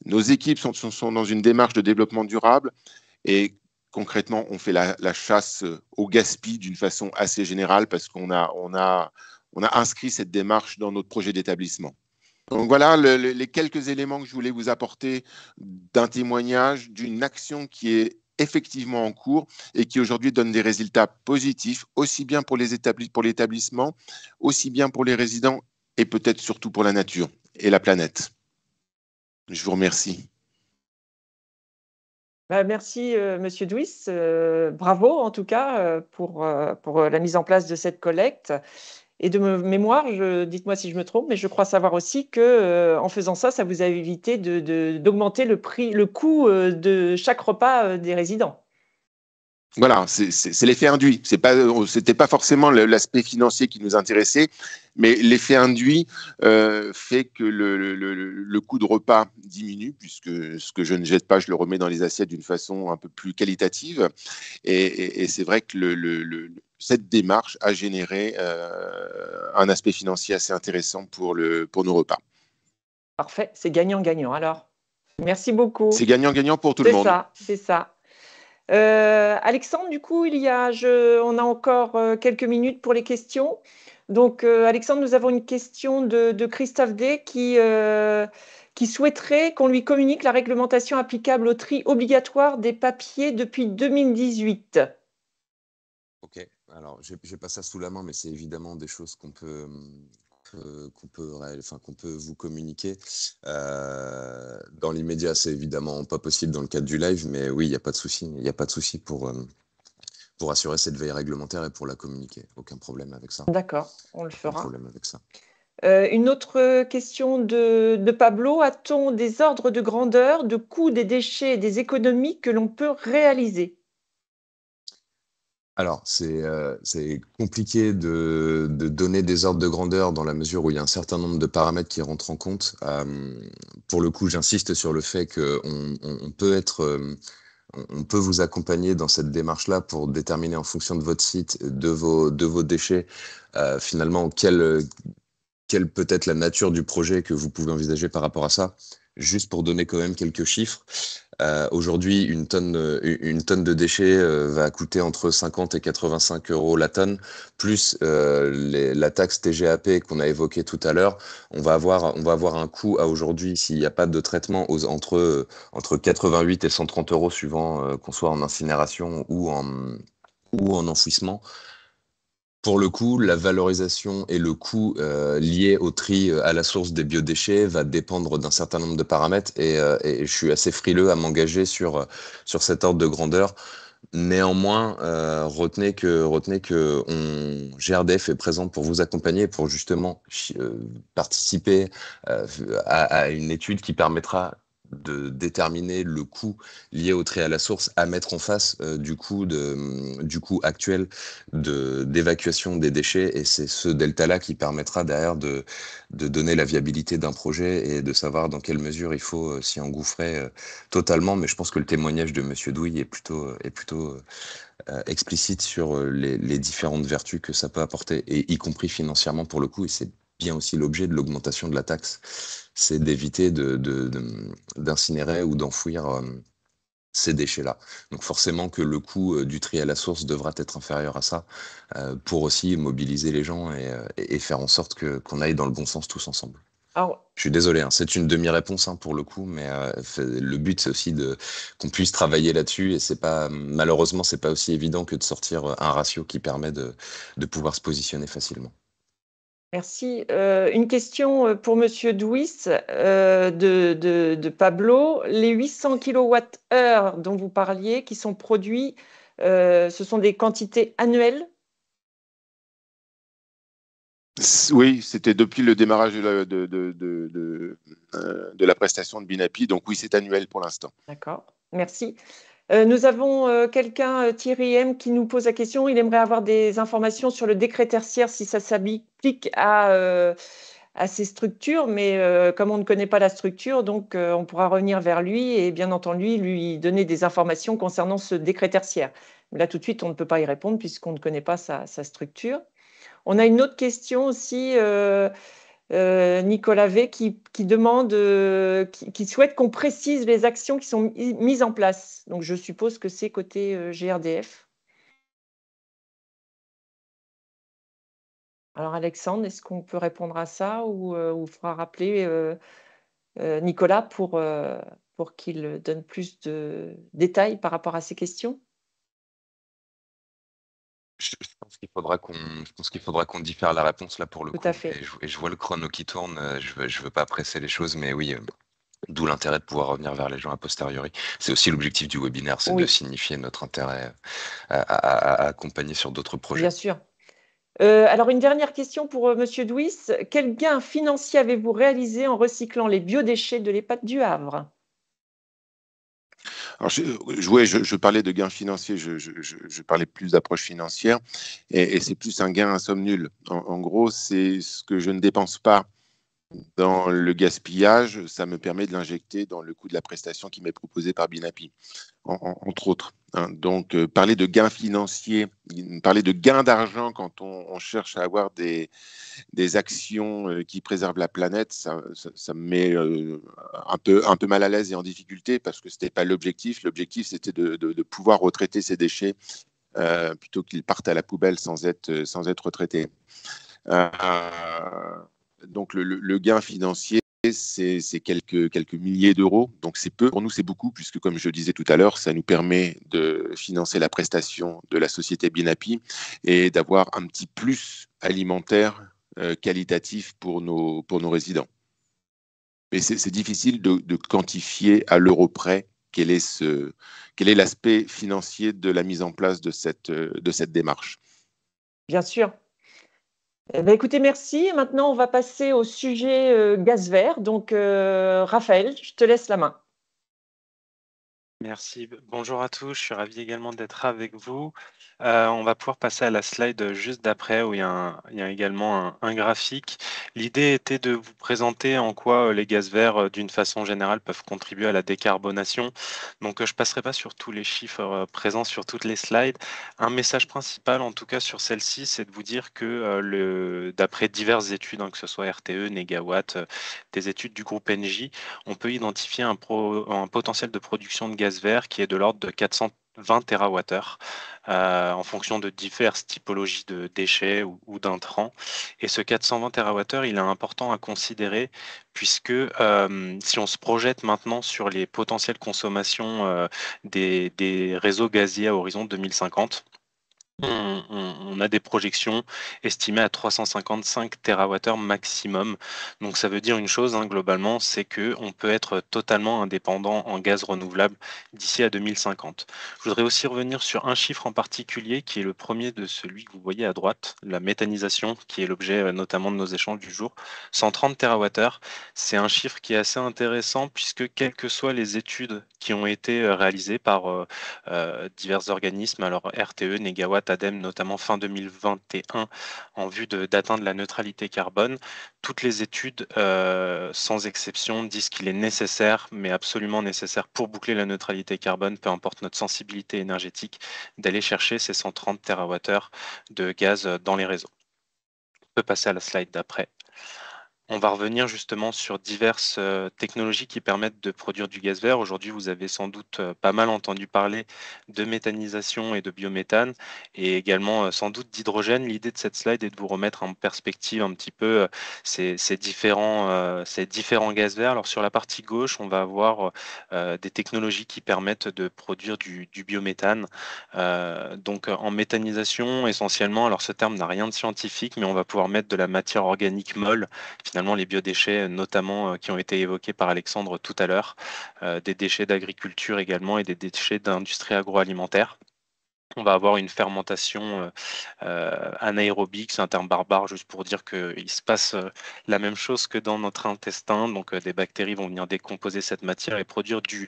nos équipes sont dans une démarche de développement durable, et concrètement, on fait la chasse au gaspillage d'une façon assez générale, parce qu'on a inscrit cette démarche dans notre projet d'établissement. Donc voilà les quelques éléments que je voulais vous apporter d'un témoignage, d'une action qui est effectivement en cours et qui aujourd'hui donne des résultats positifs, aussi bien pour l'établissement, aussi bien pour les résidents, et peut-être surtout pour la nature et la planète. Je vous remercie. Merci, Monsieur Douis. Bravo, en tout cas, pour la mise en place de cette collecte. Et de mémoire, dites-moi si je me trompe, mais je crois savoir aussi que, en faisant ça, ça vous a évité d'augmenter le coût de chaque repas des résidents. Voilà, c'est l'effet induit. C'était pas forcément l'aspect financier qui nous intéressait, mais l'effet induit fait que le coût de repas diminue, puisque ce que je ne jette pas, je le remets dans les assiettes d'une façon un peu plus qualitative. Et c'est vrai que cette démarche a généré un aspect financier assez intéressant pour nos repas. Parfait, c'est gagnant-gagnant. Alors, merci beaucoup. C'est gagnant-gagnant pour tout le monde. C'est ça. Alexandre, du coup, on a encore quelques minutes pour les questions. Donc, Alexandre, nous avons une question de Christophe D qui souhaiterait qu'on lui communique la réglementation applicable au tri obligatoire des papiers depuis 2018. Ok, alors j'ai pas ça sous la main, mais c'est évidemment des choses qu'on peut vous communiquer. Dans l'immédiat, c'est évidemment pas possible dans le cadre du live, mais oui, il n'y a pas de souci. Il n'y a pas de souci pour assurer cette veille réglementaire et pour la communiquer. Aucun problème avec ça. D'accord, on le fera. Aucun problème avec ça. Une autre question de Pablo. A-t-on des ordres de grandeur, de coût des déchets et des économies que l'on peut réaliser? Alors, c'est compliqué de donner des ordres de grandeur dans la mesure où il y a un certain nombre de paramètres qui rentrent en compte. Pour le coup, j'insiste sur le fait qu'on peut vous accompagner dans cette démarche-là pour déterminer en fonction de votre site, de vos déchets, finalement, quelle peut être la nature du projet que vous pouvez envisager par rapport à ça. Juste pour donner quand même quelques chiffres. Aujourd'hui, une tonne de déchets va coûter entre 50 et 85 euros la tonne, plus la taxe TGAP qu'on a évoquée tout à l'heure. On va avoir un coût à aujourd'hui, s'il n'y a pas de traitement, entre 88 et 130 euros suivant qu'on soit en incinération ou en enfouissement. Pour le coup, la valorisation et le coût lié au tri à la source des biodéchets va dépendre d'un certain nombre de paramètres, et je suis assez frileux à m'engager sur cet ordre de grandeur. Néanmoins, retenez que GRDF est présent pour vous accompagner, pour justement participer à une étude qui permettra de déterminer le coût lié au tri à la source à mettre en face du coût actuel d'évacuation des déchets, et c'est ce delta-là qui permettra derrière de donner la viabilité d'un projet et de savoir dans quelle mesure il faut s'y engouffrer totalement. Mais je pense que le témoignage de Monsieur Douy est plutôt explicite sur les différentes vertus que ça peut apporter, et y compris financièrement pour le coup, et c'est bien aussi l'objet de l'augmentation de la taxe, c'est d'éviter d'incinérer ou d'enfouir ces déchets-là. Donc forcément que le coût du tri à la source devra être inférieur à ça, pour aussi mobiliser les gens et faire en sorte qu'on aille dans le bon sens tous ensemble. Alors, je suis désolé, c'est une demi-réponse pour le coup, mais le but c'est aussi qu'on puisse travailler là-dessus, et malheureusement c'est pas aussi évident que de sortir un ratio qui permet de pouvoir se positionner facilement. Merci. Une question pour Monsieur Douis de Pablo. Les 800 kWh dont vous parliez, qui sont produits, ce sont des quantités annuelles? Oui, c'était depuis le démarrage de la prestation de Binapi. Donc oui, c'est annuel pour l'instant. D'accord, merci. Nous avons quelqu'un, Thierry M, qui nous pose la question. Il aimerait avoir des informations sur le décret tertiaire, si ça s'applique à ces structures, mais comme on ne connaît pas la structure, donc on pourra revenir vers lui et bien entendu lui donner des informations concernant ce décret tertiaire. Là, tout de suite, on ne peut pas y répondre puisqu'on ne connaît pas sa structure. On a une autre question aussi, Nicolas V, qui demande, qui souhaite qu'on précise les actions qui sont mises en place. Donc, je suppose que c'est côté GRDF. Alors, Alexandre, est-ce qu'on peut répondre à ça ou fera rappeler Nicolas pour qu'il donne plus de détails par rapport à ces questions? Je pense qu'il faudra qu'on diffère la réponse là pour le Tout coup. à fait. Et je vois le chrono qui tourne. Je veux pas presser les choses, mais oui, d'où l'intérêt de pouvoir revenir vers les gens a posteriori. C'est aussi l'objectif du webinaire, c'est de Oui, signifier notre intérêt à accompagner sur d'autres projets. bien sûr. Alors, une dernière question pour Monsieur Douis. Quel gain financier avez-vous réalisé en recyclant les biodéchets de l'EHPAD du Havre? Alors, je parlais de gains financiers, je parlais plus d'approche financière, et c'est plus un gain à somme nulle. En gros, c'est ce que je ne dépense pas dans le gaspillage, ça me permet de l'injecter dans le coût de la prestation qui m'est proposée par Binapi, entre autres. Hein. Donc, parler de gains financiers, parler de gains d'argent quand on cherche à avoir des actions qui préservent la planète, ça me met un peu mal à l'aise et en difficulté parce que ce n'était pas l'objectif. L'objectif, c'était de pouvoir retraiter ces déchets plutôt qu'ils partent à la poubelle sans être retraités. Donc le gain financier, c'est quelques milliers d'euros. Donc c'est peu. Pour nous, c'est beaucoup, puisque comme je disais tout à l'heure, ça nous permet de financer la prestation de la société Binapi et d'avoir un petit plus alimentaire qualitatif pour nos résidents. Mais c'est difficile de quantifier à l'euro près quel est l'aspect financier de la mise en place de cette démarche. Bien sûr. Eh ben, écoutez, merci. Maintenant, on va passer au sujet gaz vert. Donc, Raphaël, je te laisse la main. Merci. Bonjour à tous, je suis ravi également d'être avec vous. On va pouvoir passer à la slide juste d'après où il y a également un graphique. L'idée était de vous présenter en quoi les gaz verts, d'une façon générale, peuvent contribuer à la décarbonation. Donc, je ne passerai pas sur tous les chiffres présents sur toutes les slides. Un message principal, en tout cas sur celle-ci, c'est de vous dire que d'après diverses études, hein, que ce soit RTE, Négawatt, des études du groupe Engie, on peut identifier un potentiel de production de gaz vert qui est de l'ordre de 420 TWh en fonction de diverses typologies de déchets ou d'intrants. Et ce 420 TWh, il est important à considérer puisque si on se projette maintenant sur les potentielles consommations des réseaux gaziers à horizon 2050, on a des projections estimées à 355 TWh maximum. Donc ça veut dire une chose, hein, globalement, c'est qu'on peut être totalement indépendant en gaz renouvelable d'ici à 2050. Je voudrais aussi revenir sur un chiffre en particulier qui est le premier de celui que vous voyez à droite, la méthanisation, qui est l'objet notamment de nos échanges du jour. 130 TWh, c'est un chiffre qui est assez intéressant puisque quelles que soient les études qui ont été réalisées par divers organismes, alors RTE, Négawatt, ADEME, notamment fin 2021, en vue d'atteindre la neutralité carbone. Toutes les études, sans exception, disent qu'il est nécessaire, mais absolument nécessaire pour boucler la neutralité carbone, peu importe notre sensibilité énergétique, d'aller chercher ces 130 TWh de gaz dans les réseaux. On peut passer à la slide d'après. On va revenir justement sur diverses technologies qui permettent de produire du gaz vert. Aujourd'hui, vous avez sans doute pas mal entendu parler de méthanisation et de biométhane, et également sans doute d'hydrogène. L'idée de cette slide est de vous remettre en perspective un petit peu ces différents gaz verts. Alors sur la partie gauche, on va avoir des technologies qui permettent de produire du biométhane. Donc en méthanisation, essentiellement, alors ce terme n'a rien de scientifique, mais on va pouvoir mettre de la matière organique molle, finalement les biodéchets notamment qui ont été évoqués par Alexandre tout à l'heure, des déchets d'agriculture également et des déchets d'industrie agroalimentaire. On va avoir une fermentation anaérobique, c'est un terme barbare juste pour dire qu'il se passe la même chose que dans notre intestin, donc des bactéries vont venir décomposer cette matière et produire du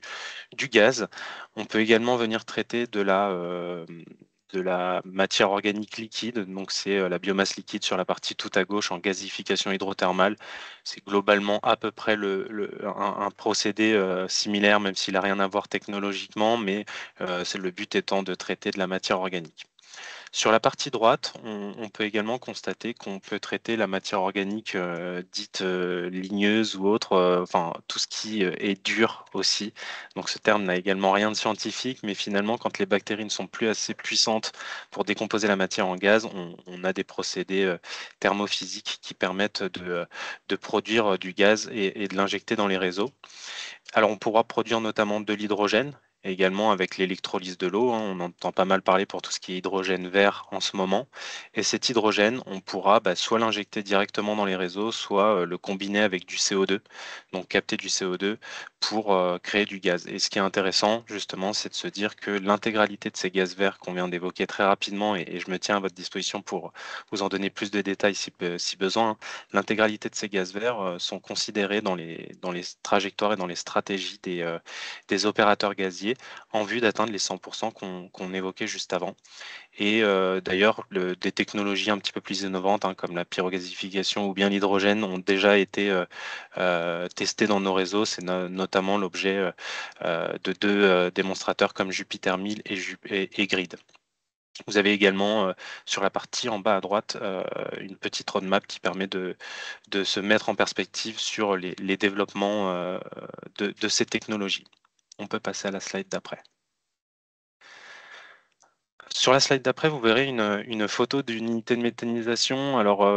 gaz. On peut également venir traiter de la matière organique liquide, donc c'est la biomasse liquide sur la partie tout à gauche en gasification hydrothermale. C'est globalement à peu près un procédé similaire, même s'il n'a rien à voir technologiquement, mais c'est le but étant de traiter de la matière organique. Sur la partie droite, on peut également constater qu'on peut traiter la matière organique dite ligneuse ou autre, enfin tout ce qui est dur aussi. Donc ce terme n'a également rien de scientifique, mais finalement quand les bactéries ne sont plus assez puissantes pour décomposer la matière en gaz, on a des procédés thermophysiques qui permettent de produire du gaz et de l'injecter dans les réseaux. Alors on pourra produire notamment de l'hydrogène, également avec l'électrolyse de l'eau, hein. On entend pas mal parler pour tout ce qui est hydrogène vert en ce moment. Et cet hydrogène, on pourra soit l'injecter directement dans les réseaux, soit le combiner avec du CO2, donc capter du CO2 pour créer du gaz. Et ce qui est intéressant, justement, c'est de se dire que l'intégralité de ces gaz verts qu'on vient d'évoquer très rapidement, et je me tiens à votre disposition pour vous en donner plus de détails si besoin, hein, l'intégralité de ces gaz verts sont considérés dans les trajectoires et dans les stratégies des opérateurs gaziers en vue d'atteindre les 100% qu'on évoquait juste avant. Et d'ailleurs, des technologies un petit peu plus innovantes, hein, comme la pyrogasification ou bien l'hydrogène, ont déjà été testées dans nos réseaux. C'est notamment l'objet de deux démonstrateurs comme Jupiter 1000 et Grid. Vous avez également sur la partie en bas à droite une petite roadmap qui permet de se mettre en perspective sur les développements de ces technologies. On peut passer à la slide d'après. Sur la slide d'après, vous verrez une photo d'une unité de méthanisation. Alors,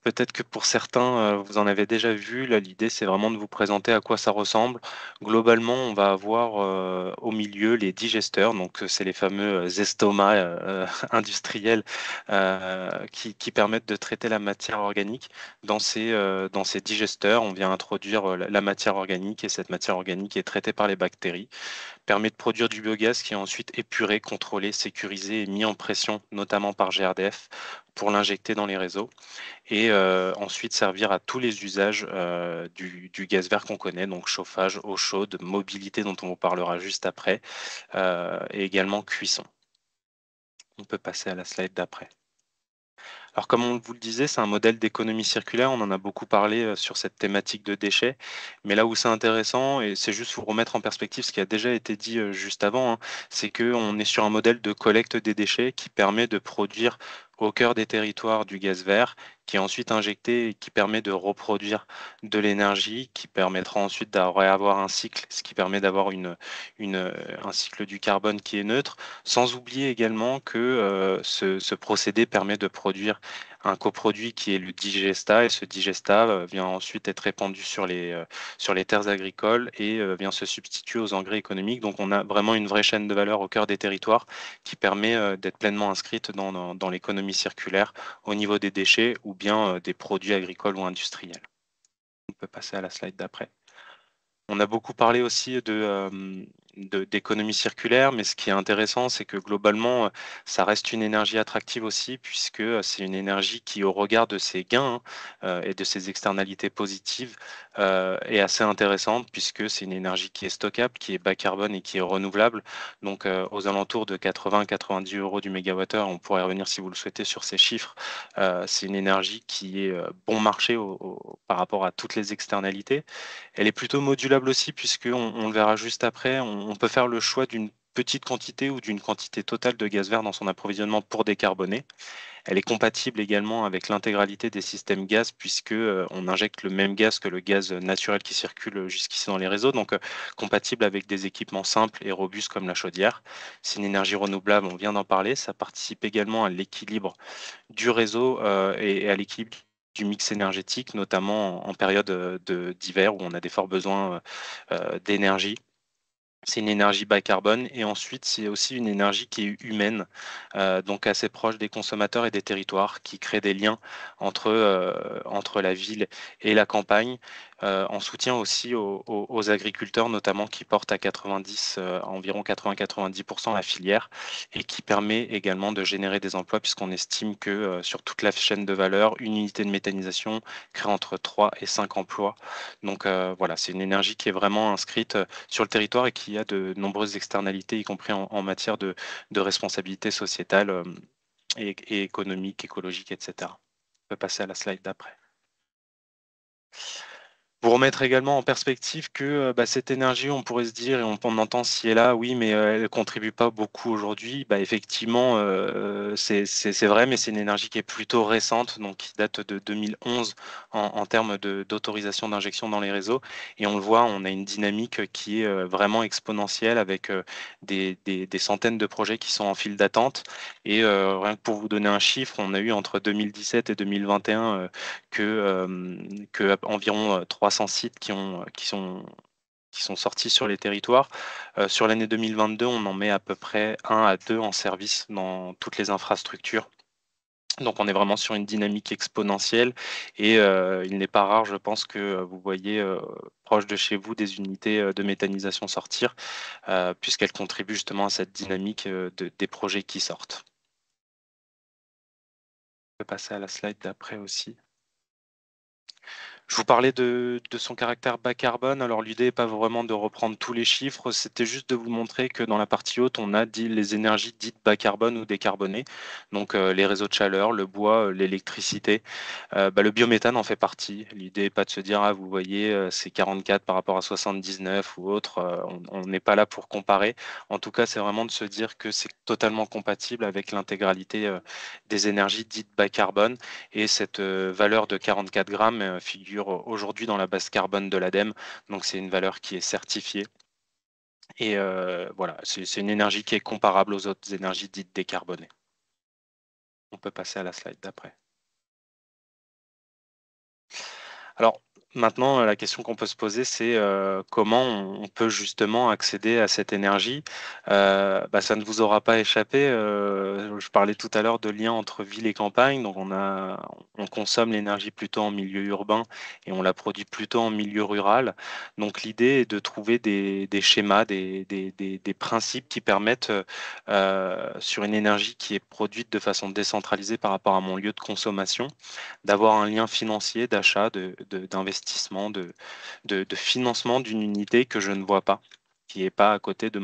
peut-être que pour certains, vous en avez déjà vu. Là, l'idée, c'est vraiment de vous présenter à quoi ça ressemble. Globalement, on va avoir au milieu les digesteurs. Donc, c'est les fameux estomacs industriels qui permettent de traiter la matière organique. Dans ces digesteurs, on vient introduire la matière organique et cette matière organique est traitée par les bactéries, permet de produire du biogaz qui est ensuite épuré, contrôlé, sécurisé et mis en pression, notamment par GRDF, pour l'injecter dans les réseaux et ensuite servir à tous les usages du gaz vert qu'on connaît, donc chauffage, eau chaude, mobilité dont on vous parlera juste après, et également cuisson. On peut passer à la slide d'après. Alors, comme on vous le disait, c'est un modèle d'économie circulaire. On en a beaucoup parlé sur cette thématique de déchets. Mais là où c'est intéressant, et c'est juste pour remettre en perspective ce qui a déjà été dit juste avant, hein, c'est qu'on est sur un modèle de collecte des déchets qui permet de produire au cœur des territoires du gaz vert, qui est ensuite injecté et qui permet de reproduire de l'énergie, qui permettra ensuite d'avoir un cycle, ce qui permet d'avoir un cycle du carbone qui est neutre, sans oublier également que ce procédé permet de produire un coproduit qui est le digesta, et ce digesta vient ensuite être répandu sur les terres agricoles et vient se substituer aux engrais économiques. Donc on a vraiment une vraie chaîne de valeur au cœur des territoires qui permet d'être pleinement inscrite dans l'économie circulaire au niveau des déchets ou bien des produits agricoles ou industriels. On peut passer à la slide d'après. On a beaucoup parlé aussi d'économie circulaire, mais ce qui est intéressant, c'est que globalement, ça reste une énergie attractive aussi, puisque c'est une énergie qui, au regard de ses gains et de ses externalités positives, est assez intéressante, puisque c'est une énergie qui est stockable, qui est bas carbone et qui est renouvelable. Donc, aux alentours de 80-90 euros du mégawattheure, on pourrait revenir si vous le souhaitez sur ces chiffres. C'est une énergie qui est bon marché par rapport à toutes les externalités. Elle est plutôt modulable aussi, puisqu'on le verra juste après, on peut faire le choix d'une petite quantité ou d'une quantité totale de gaz vert dans son approvisionnement pour décarboner. Elle est compatible également avec l'intégralité des systèmes gaz puisque on injecte le même gaz que le gaz naturel qui circule jusqu'ici dans les réseaux, donc compatible avec des équipements simples et robustes comme la chaudière. C'est une énergie renouvelable, on vient d'en parler, ça participe également à l'équilibre du réseau et à l'équilibre du mix énergétique, notamment en période d'hiver où on a des forts besoins d'énergie. C'est une énergie bas carbone et ensuite c'est aussi une énergie qui est humaine, donc assez proche des consommateurs et des territoires, qui crée des liens entre la ville et la campagne, en soutien aussi aux agriculteurs notamment qui portent à 90, environ 80-90% la filière et qui permet également de générer des emplois puisqu'on estime que sur toute la chaîne de valeur, une unité de méthanisation crée entre 3 et 5 emplois. Donc voilà, c'est une énergie qui est vraiment inscrite sur le territoire et qui a de nombreuses externalités, y compris en matière de responsabilité sociétale et économique, écologique, etc. On peut passer à la slide d'après. Pour remettre également en perspective que cette énergie, on pourrait se dire, et on entend ci et là, oui, mais elle ne contribue pas beaucoup aujourd'hui. Effectivement, c'est vrai, mais c'est une énergie qui est plutôt récente, donc qui date de 2011 en termes d'autorisation d'injection dans les réseaux. Et on le voit, on a une dynamique qui est vraiment exponentielle avec des centaines de projets qui sont en file d'attente. Et rien que pour vous donner un chiffre, on a eu entre 2017 et 2021 que environ 300 sites qui sont sortis sur les territoires. Sur l'année 2022, on en met à peu près 1 à 2 en service dans toutes les infrastructures. Donc on est vraiment sur une dynamique exponentielle et il n'est pas rare, je pense, que vous voyez proche de chez vous des unités de méthanisation sortir, puisqu'elles contribuent justement à cette dynamique des projets qui sortent. On peut passer à la slide d'après aussi. Je vous parlais de son caractère bas carbone. Alors l'idée n'est pas vraiment de reprendre tous les chiffres, c'était juste de vous montrer que dans la partie haute, on a dit les énergies dites bas carbone ou décarbonées, donc les réseaux de chaleur, le bois, l'électricité. Le biométhane en fait partie. L'idée n'est pas de se dire, ah, vous voyez, c'est 44 par rapport à 79 ou autre, on n'est pas là pour comparer. En tout cas, c'est vraiment de se dire que c'est totalement compatible avec l'intégralité des énergies dites bas carbone. Et cette valeur de 44 grammes figure aujourd'hui dans la base carbone de l'ADEME. Donc c'est une valeur qui est certifiée. Et voilà, c'est une énergie qui est comparable aux autres énergies dites décarbonées. On peut passer à la slide d'après. Alors, maintenant, la question qu'on peut se poser, c'est comment on peut justement accéder à cette énergie. Ça ne vous aura pas échappé. Je parlais tout à l'heure de lien entre ville et campagne. Donc, on consomme l'énergie plutôt en milieu urbain et on la produit plutôt en milieu rural. Donc, l'idée est de trouver des schémas, des principes qui permettent, sur une énergie qui est produite de façon décentralisée par rapport à mon lieu de consommation, d'avoir un lien financier, d'achat, d'investissement, de financement d'une unité que je ne vois pas, qui n'est pas à côté de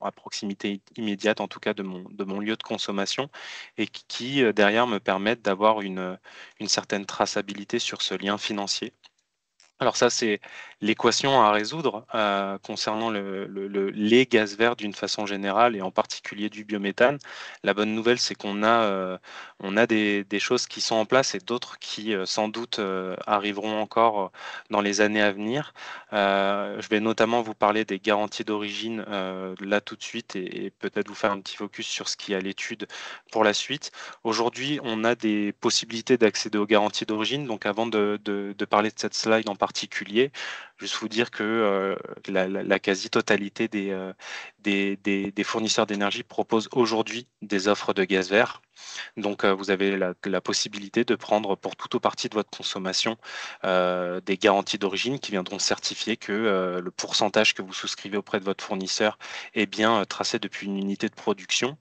à proximité immédiate, en tout cas de mon lieu de consommation, et qui derrière me permettent d'avoir une certaine traçabilité sur ce lien financier. Alors ça, c'est l'équation à résoudre concernant les gaz verts d'une façon générale et en particulier du biométhane. La bonne nouvelle, c'est qu'on a des choses qui sont en place et d'autres qui sans doute arriveront encore dans les années à venir. Je vais notamment vous parler des garanties d'origine là tout de suite et peut-être vous faire un petit focus sur ce qui est à l'étude pour la suite. Aujourd'hui, on a des possibilités d'accéder aux garanties d'origine. Donc avant de parler de cette slide en particulier, juste vous dire que la quasi-totalité des fournisseurs d'énergie proposent aujourd'hui des offres de gaz vert. Donc, vous avez la possibilité de prendre pour tout ou partie de votre consommation des garanties d'origine qui viendront certifier que le pourcentage que vous souscrivez auprès de votre fournisseur est bien tracé depuis une unité de production.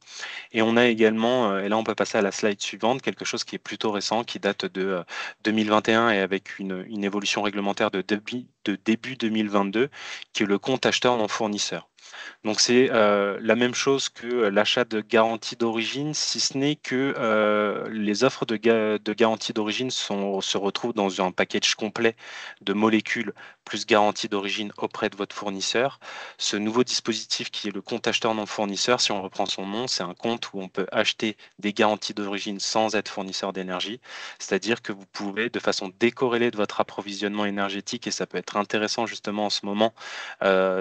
Et on a également, et là on peut passer à la slide suivante, quelque chose qui est plutôt récent, qui date de 2021 et avec une évolution réglementaire de début 2022, qui est le compte acheteur non fournisseur. Donc c'est la même chose que l'achat de garantie d'origine, si ce n'est que les offres de garantie d'origine se retrouvent dans un package complet de molécules plus garantie d'origine auprès de votre fournisseur. Ce nouveau dispositif qui est le compte acheteur non fournisseur, si on reprend son nom, c'est un compte où on peut acheter des garanties d'origine sans être fournisseur d'énergie. C'est-à-dire que vous pouvez, de façon décorrélée de votre approvisionnement énergétique, et ça peut être intéressant justement en ce moment,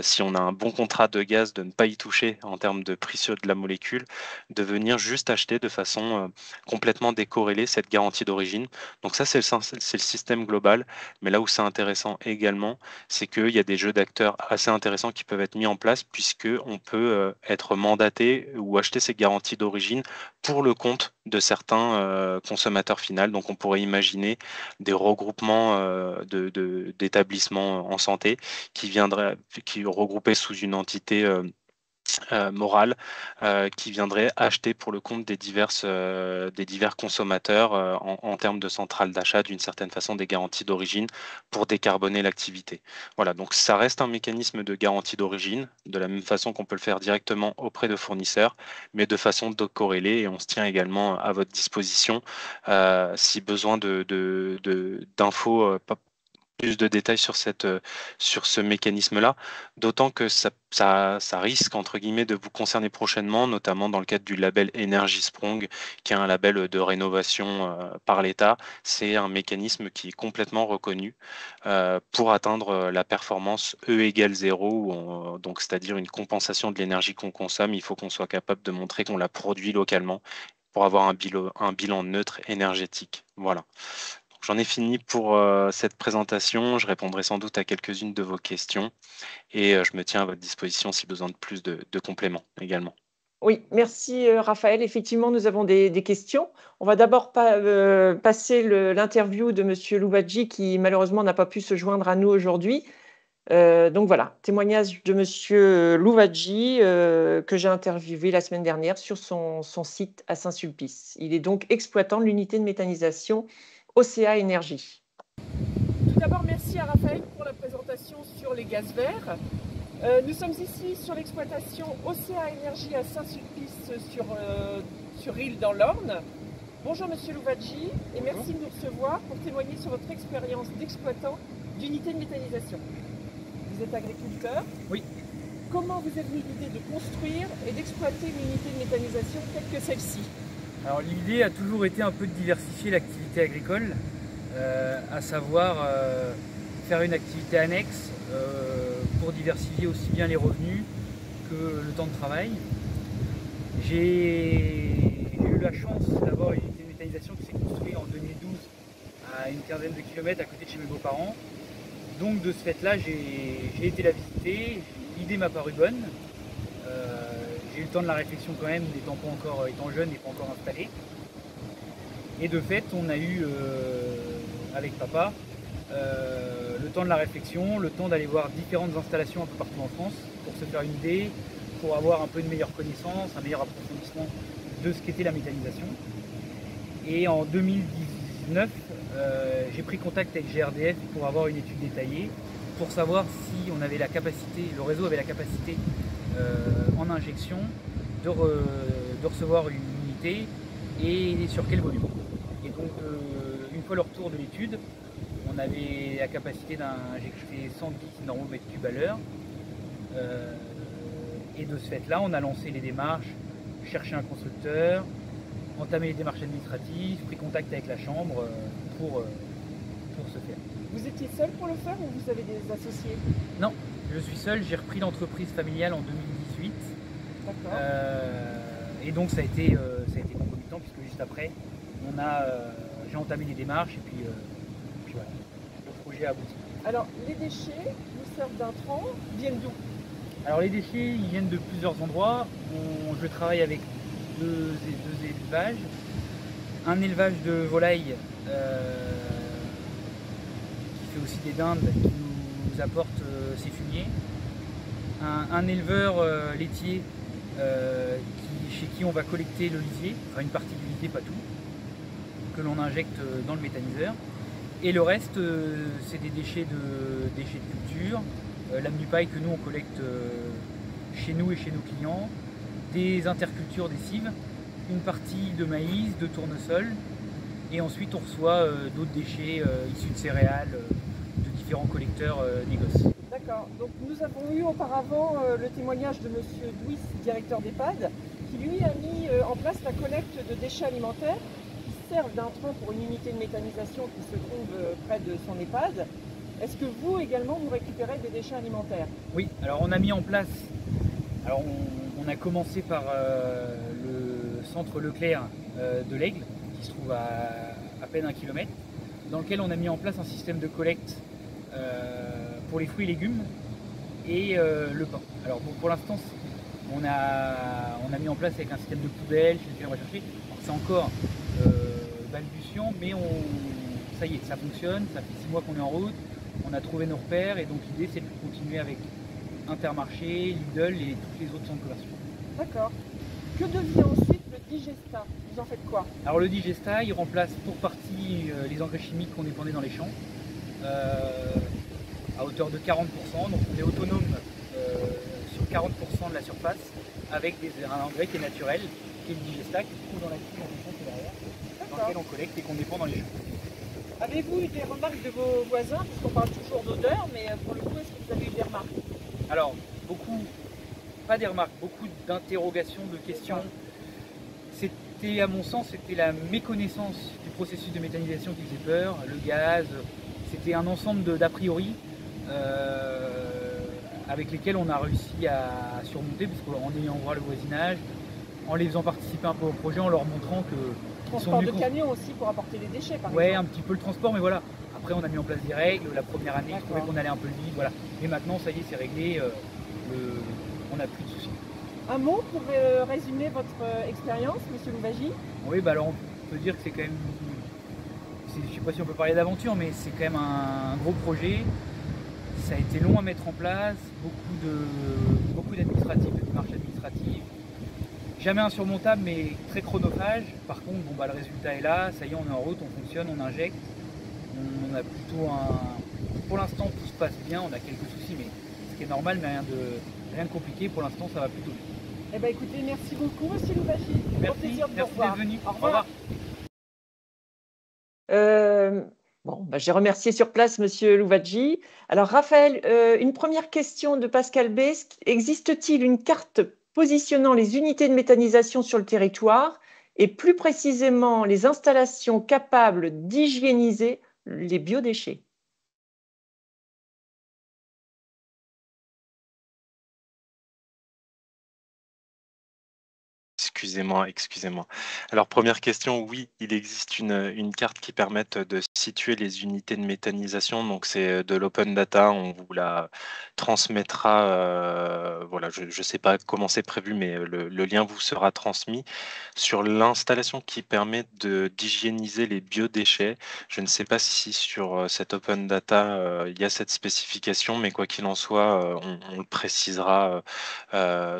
si on a un bon contrat de gaz, de ne pas y toucher en termes de prix de la molécule, de venir juste acheter de façon complètement décorrélée cette garantie d'origine. Donc ça, c'est le système global. Mais là où c'est intéressant également, c'est qu'il y a des jeux d'acteurs assez intéressants qui peuvent être mis en place, puisqu'on peut être mandaté ou acheter ces garanties d'origine pour le compte de certains consommateurs finaux. Donc on pourrait imaginer des regroupements d'établissements en santé qui regroupés sous une entité morale qui viendrait acheter pour le compte des divers consommateurs en termes de centrale d'achat d'une certaine façon des garanties d'origine pour décarboner l'activité. Voilà, donc ça reste un mécanisme de garantie d'origine, de la même façon qu'on peut le faire directement auprès de fournisseurs, mais de façon corrélée, et on se tient également à votre disposition si besoin d'infos plus de détails sur ce mécanisme-là, d'autant que ça risque, entre guillemets, de vous concerner prochainement, notamment dans le cadre du label Energy Sprong, qui est un label de rénovation par l'État. C'est un mécanisme qui est complètement reconnu pour atteindre la performance E égale 0, donc c'est-à-dire une compensation de l'énergie qu'on consomme. Il faut qu'on soit capable de montrer qu'on la produit localement pour avoir un bilan neutre énergétique. Voilà. J'en ai fini pour cette présentation. Je répondrai sans doute à quelques-unes de vos questions et je me tiens à votre disposition si besoin de plus de compléments également. Oui, merci Raphaël. Effectivement, nous avons des questions. On va d'abord passer l'interview de M. Louvadji qui malheureusement n'a pas pu se joindre à nous aujourd'hui. Donc voilà, témoignage de M. Louvadji que j'ai interviewé la semaine dernière sur son site à Saint-Sulpice. Il est donc exploitant de l'unité de méthanisation OCA Énergie. Tout d'abord, merci à Raphaël pour la présentation sur les gaz verts. Nous sommes ici sur l'exploitation OCA Énergie à Saint-Sulpice sur Île dans l'Orne. Bonjour Monsieur Louvadji et merci de nous recevoir pour témoigner sur votre expérience d'exploitant d'unité de méthanisation. Vous êtes agriculteur? Oui. Comment vous est venue l'idée de construire et d'exploiter une unité de méthanisation telle que celle-ci? Alors l'idée a toujours été un peu de diversifier l'activité agricole, à savoir faire une activité annexe pour diversifier aussi bien les revenus que le temps de travail. J'ai eu la chance d'avoir une unité de méthanisation qui s'est construite en 2012 à une quinzaine de kilomètres à côté de chez mes beaux-parents. Donc de ce fait-là, j'ai été la visiter, l'idée m'a paru bonne. J'ai eu le temps de la réflexion quand même, étant jeune et pas encore installé. Et de fait, on a eu, avec papa, le temps de la réflexion, le temps d'aller voir différentes installations un peu partout en France pour se faire une idée, pour avoir un peu de meilleure connaissance, un meilleur approfondissement de ce qu'était la méthanisation. Et en 2019, j'ai pris contact avec GRDF pour avoir une étude détaillée, pour savoir si on avait la capacité, le réseau avait la capacité en injection de recevoir une unité et sur quel volume. Et donc une fois le retour de l'étude, on avait la capacité d'injecter 110 nm3 à l'heure. Et de ce fait-là, on a lancé les démarches, cherché un constructeur, entamé les démarches administratives, pris contact avec la chambre pour ce faire. Vous étiez seul pour le faire ou vous avez des associés? Non, je suis seul, j'ai repris l'entreprise familiale en 2018. D'accord. Et donc ça a été concomitant puisque juste après, j'ai entamé les démarches et puis voilà, le projet a abouti. Alors les déchets vous servent d'intrants, viennent d'où? Alors les déchets, ils viennent de plusieurs endroits. Je travaille avec deux élevages. Un élevage de volailles qui fait aussi des dindes, qui nous apporte ses fumiers. Un éleveur laitier chez qui on va collecter le lisier, enfin une partie du lisier, pas tout, que l'on injecte dans le méthaniseur. Et le reste, c'est des déchets de culture, l'âme du paille que nous on collecte chez nous et chez nos clients, des intercultures des cives, une partie de maïs, de tournesol, et ensuite on reçoit d'autres déchets issus de céréales, de différents collecteurs négoces. D'accord. Donc nous avons eu auparavant le témoignage de Monsieur Douis, directeur d'EHPAD, qui lui a mis en place la collecte de déchets alimentaires qui servent d'intrant pour une unité de méthanisation qui se trouve près de son EHPAD. Est-ce que vous également vous récupérez des déchets alimentaires? Oui, alors on a mis en place, alors on a commencé par le centre Leclerc de l'Aigle, qui se trouve à peine 1 kilomètre, dans lequel on a mis en place un système de collecte pour les fruits et légumes et le pain. Alors pour l'instant, on a mis en place avec un système de poubelle, chez lequel on va chercher. C'est encore balbutiant, mais ça y est, ça fonctionne, ça fait 6 mois qu'on est en route, on a trouvé nos repères et donc l'idée c'est de continuer avec Intermarché, Lidl et toutes les autres centres commerciaux. D'accord. Que devient ensuite le Digesta? Vous en faites quoi? Alors le Digesta, il remplace pour partie les engrais chimiques qu'on épandait dans les champs, à hauteur de 40%, donc on est autonome sur 40% de la surface avec un engrais qui est naturel, qui est le Digesta, qui se trouve dans la cuve en champ derrière, dans lequel on collecte et qu'on épand dans les champs. Avez-vous eu des remarques de vos voisins? Parce qu'on parle toujours d'odeur, mais pour le coup, est-ce que vous avez eu des remarques? Alors, pas des remarques, beaucoup d'interrogations, de questions. C'était, à mon sens, c'était la méconnaissance du processus de méthanisation qui faisait peur, le gaz, c'était un ensemble d'a priori avec lesquels on a réussi à surmonter, parce qu'en ayant voir le voisinage, en les faisant participer un peu au projet, en leur montrant que... Transport de camions aussi pour apporter les déchets, par exemple. Ouais, un petit peu le transport, mais voilà. Après, on a mis en place des règles. La première année, je trouvais qu'on allait un peu vite, voilà. Et maintenant, ça y est, c'est réglé. On n'a plus de soucis. Un mot pour résumer votre expérience, Monsieur Louvagie? Oui, bah alors on peut dire que c'est quand même... Je ne sais pas si on peut parler d'aventure, mais c'est quand même un gros projet. Ça a été long à mettre en place, beaucoup d'administratifs, de démarches administratives. Jamais insurmontable, mais très chronophage. Par contre, bon, bah, le résultat est là, ça y est, on est en route, on fonctionne, on injecte. On a plutôt Pour l'instant, tout se passe bien, on a quelques soucis, mais ce qui est normal, mais rien de compliqué. Pour l'instant, ça va plutôt bien. Eh bien, écoutez, merci beaucoup, Monsieur Louvagie. Merci, plaisir de merci vous revoir. d'être venu. Au revoir. J'ai remercié sur place Monsieur Louvagie. Alors, Raphaël, une première question de Pascal B. Existe-t-il une carte positionnant les unités de méthanisation sur le territoire et plus précisément les installations capables d'hygiéniser les biodéchets? Excusez-moi. Alors, première question, oui, il existe une carte qui permette de situer les unités de méthanisation. Donc, c'est de l'open data. On vous la transmettra. Voilà, je ne sais pas comment c'est prévu, mais le lien vous sera transmis. Sur l'installation qui permet d'hygiéniser les biodéchets, je ne sais pas si sur cette open data, il y a cette spécification, mais quoi qu'il en soit, on le précisera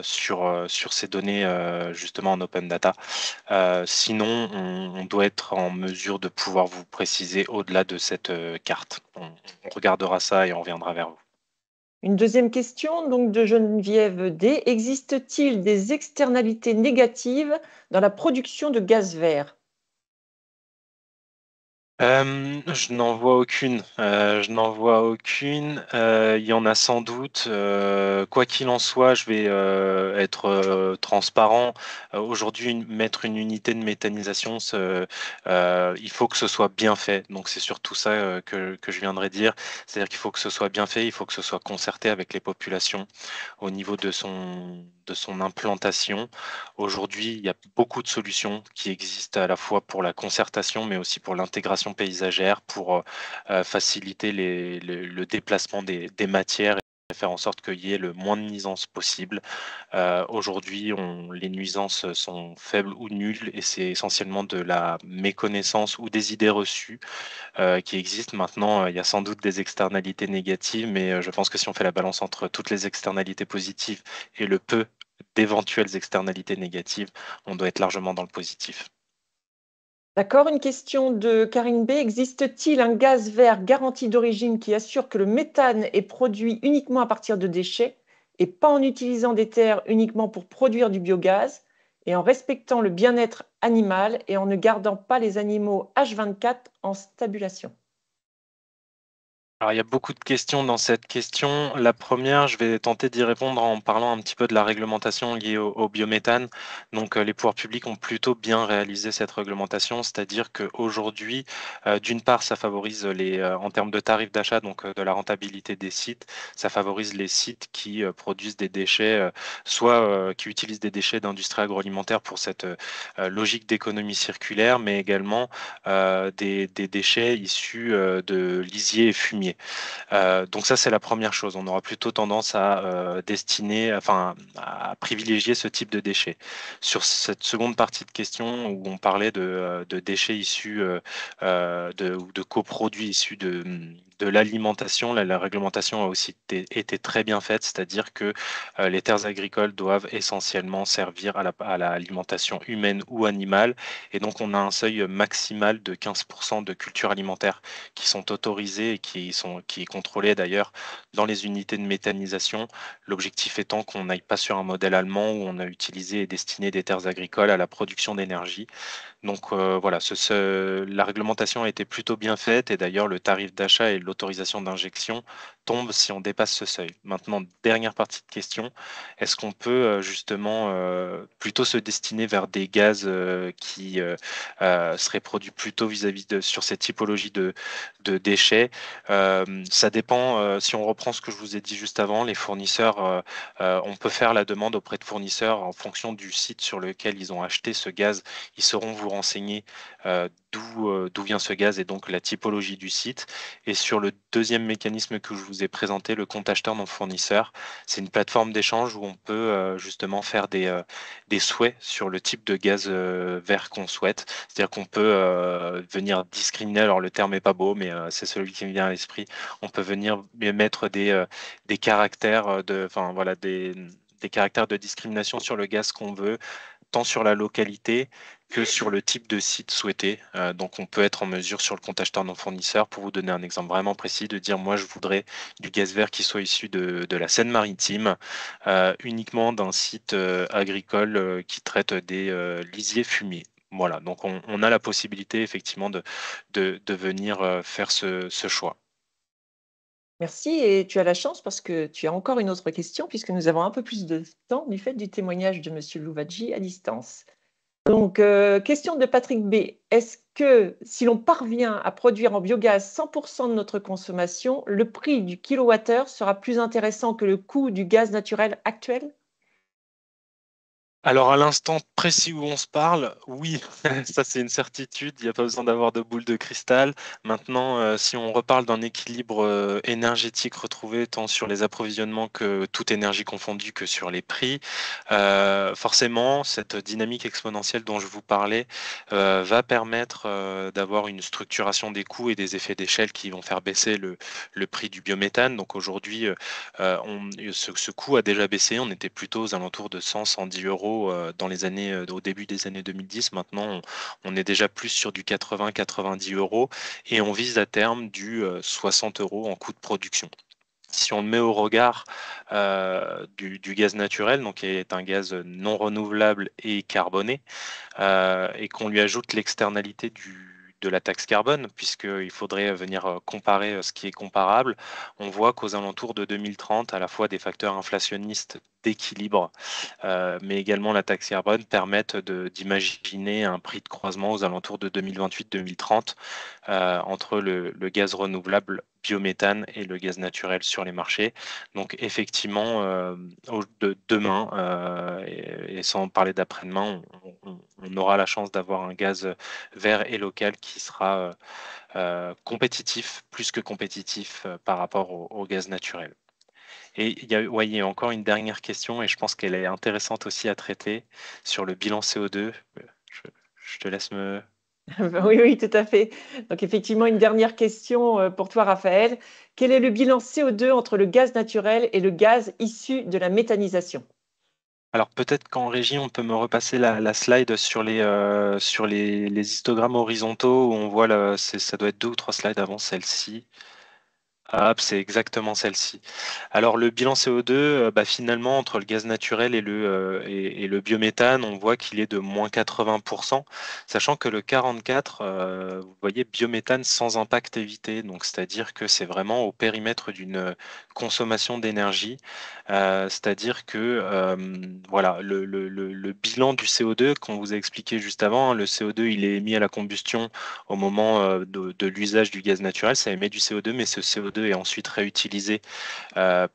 sur ces données justement en open data. Sinon, on doit être en mesure de pouvoir vous préciser au-delà de cette carte. On regardera ça et on reviendra vers vous. Une deuxième question donc de Geneviève D. Existe-t-il des externalités négatives dans la production de gaz vert? Je n'en vois aucune. Il y en a sans doute. Quoi qu'il en soit, je vais être transparent. Aujourd'hui, mettre une unité de méthanisation, il faut que ce soit bien fait. Donc, c'est surtout ça que je viendrai dire. C'est-à-dire qu'il faut que ce soit bien fait, il faut que ce soit concerté avec les populations au niveau de son implantation. Aujourd'hui, il y a beaucoup de solutions qui existent à la fois pour la concertation, mais aussi pour l'intégration paysagère, pour faciliter le déplacement des matières et faire en sorte qu'il y ait le moins de nuisances possible. Aujourd'hui, les nuisances sont faibles ou nulles et c'est essentiellement de la méconnaissance ou des idées reçues qui existent. Maintenant, il y a sans doute des externalités négatives, mais je pense que si on fait la balance entre toutes les externalités positives et le peu d'éventuelles externalités négatives, on doit être largement dans le positif. D'accord, une question de Karine B. Existe-t-il un gaz vert garanti d'origine qui assure que le méthane est produit uniquement à partir de déchets et pas en utilisant des terres uniquement pour produire du biogaz et en respectant le bien-être animal et en ne gardant pas les animaux H24 en stabulation? Alors, il y a beaucoup de questions dans cette question. La première, je vais tenter d'y répondre en parlant un petit peu de la réglementation liée au biométhane. Donc, les pouvoirs publics ont plutôt bien réalisé cette réglementation, c'est-à-dire qu'aujourd'hui, d'une part, ça favorise en termes de tarifs d'achat, donc de la rentabilité des sites, ça favorise les sites qui produisent des déchets, soit qui utilisent des déchets d'industrie agroalimentaire pour cette logique d'économie circulaire, mais également des déchets issus de lisier et fumier. Donc ça, c'est la première chose. On aura plutôt tendance à à privilégier ce type de déchets. Sur cette seconde partie de question où on parlait de déchets issus ou de coproduits issus de l'alimentation, la réglementation a aussi été très bien faite, c'est-à-dire que les terres agricoles doivent essentiellement servir à l'alimentation humaine ou animale, et donc on a un seuil maximal de 15% de cultures alimentaires qui sont autorisées et qui est contrôlé d'ailleurs dans les unités de méthanisation. L'objectif étant qu'on n'aille pas sur un modèle allemand où on a utilisé et destiné des terres agricoles à la production d'énergie. Donc voilà, la réglementation a été plutôt bien faite et d'ailleurs le tarif d'achat et l'autorisation d'injection tombent si on dépasse ce seuil. Maintenant, dernière partie de question, est-ce qu'on peut justement plutôt se destiner vers des gaz qui seraient produits plutôt sur ces typologies de déchets? Ça dépend, si on reprend ce que je vous ai dit juste avant, les fournisseurs, on peut faire la demande auprès de fournisseurs en fonction du site sur lequel ils ont acheté ce gaz. Ils sauront vous renseigner d'où vient ce gaz et donc la typologie du site. Et sur le deuxième mécanisme que je vous ai présenté, le compte acheteur non fournisseur, c'est une plateforme d'échange où on peut justement faire des souhaits sur le type de gaz vert qu'on souhaite. C'est-à-dire qu'on peut venir discriminer, alors le terme n'est pas beau, mais c'est celui qui me vient à l'esprit. On peut venir mettre des caractères des caractères de discrimination sur le gaz qu'on veut, tant sur la localité que sur le type de site souhaité. Donc on peut être en mesure sur le compte acheteur non fournisseur, pour vous donner un exemple vraiment précis, de dire moi je voudrais du gaz vert qui soit issu de la Seine-Maritime, uniquement d'un site agricole qui traite des lisiers fumiers. Voilà, donc on a la possibilité effectivement de venir faire ce choix. Merci, et tu as la chance parce que tu as encore une autre question puisque nous avons un peu plus de temps du fait du témoignage de M. Louvadji à distance. Donc, question de Patrick B. Est-ce que si l'on parvient à produire en biogaz 100% de notre consommation, le prix du kilowattheure sera plus intéressant que le coût du gaz naturel actuel? Alors à l'instant précis où on se parle, oui, ça c'est une certitude, il n'y a pas besoin d'avoir de boule de cristal. Maintenant, si on reparle d'un équilibre énergétique retrouvé tant sur les approvisionnements que toute énergie confondue que sur les prix, forcément cette dynamique exponentielle dont je vous parlais va permettre d'avoir une structuration des coûts et des effets d'échelle qui vont faire baisser le prix du biométhane. Donc aujourd'hui, ce coût a déjà baissé, on était plutôt aux alentours de 100-110 euros au début des années 2010. Maintenant, on est déjà plus sur du 80-90 euros et on vise à terme du 60 euros en coût de production. Si on le met au regard du gaz naturel, donc qui est un gaz non renouvelable et carboné, et qu'on lui ajoute l'externalité de la taxe carbone, puisqu'il faudrait venir comparer ce qui est comparable, on voit qu'aux alentours de 2030, à la fois des facteurs inflationnistes d'équilibre, mais également la taxe carbone permettent d'imaginer un prix de croisement aux alentours de 2028-2030 entre le gaz renouvelable biométhane et le gaz naturel sur les marchés. Donc effectivement, demain, et sans parler d'après-demain, on aura la chance d'avoir un gaz vert et local qui sera compétitif, plus que compétitif par rapport au gaz naturel. Et il y a encore une dernière question, et je pense qu'elle est intéressante aussi à traiter sur le bilan CO2. Je te laisse me... Oui, oui, tout à fait. Donc effectivement, une dernière question pour toi, Raphaël. Quel est le bilan CO2 entre le gaz naturel et le gaz issu de la méthanisation? Alors peut-être qu'en régie, on peut me repasser la slide sur les histogrammes horizontaux où on voit, ça doit être 2 ou 3 slides avant celle-ci. C'est exactement celle-ci. Alors le bilan CO2, finalement, entre le gaz naturel et le biométhane, on voit qu'il est de moins 80%, sachant que le 44, vous voyez, biométhane sans impact évité, donc c'est-à-dire que c'est vraiment au périmètre d'une consommation d'énergie, c'est-à-dire que voilà, le bilan du CO2, qu'on vous a expliqué juste avant, hein, le CO2 il est émis à la combustion au moment de l'usage du gaz naturel, ça émet du CO2, mais ce CO2 est ensuite réutilisé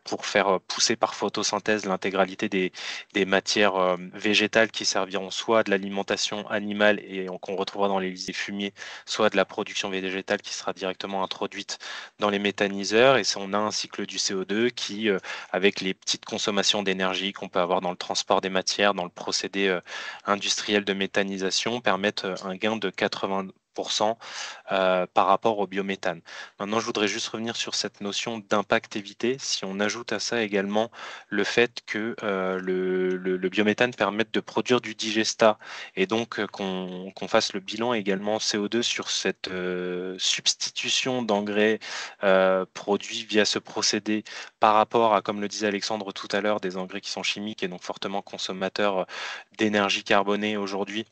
pour faire pousser par photosynthèse l'intégralité des matières végétales qui serviront soit de l'alimentation animale et qu'on retrouvera dans les fumiers, soit de la production végétale qui sera directement introduite dans les méthaniseurs. Et on a un cycle du CO2 qui, avec les petites consommations d'énergie qu'on peut avoir dans le transport des matières, dans le procédé industriel de méthanisation, permettent un gain de 80% par rapport au biométhane. Maintenant, je voudrais juste revenir sur cette notion d'impact évité. Si on ajoute à ça également le fait que le biométhane permette de produire du digestat et donc qu'on fasse le bilan également CO2 sur cette substitution d'engrais produits via ce procédé par rapport à, comme le disait Alexandre tout à l'heure, des engrais qui sont chimiques et donc fortement consommateurs d'énergie carbonée aujourd'hui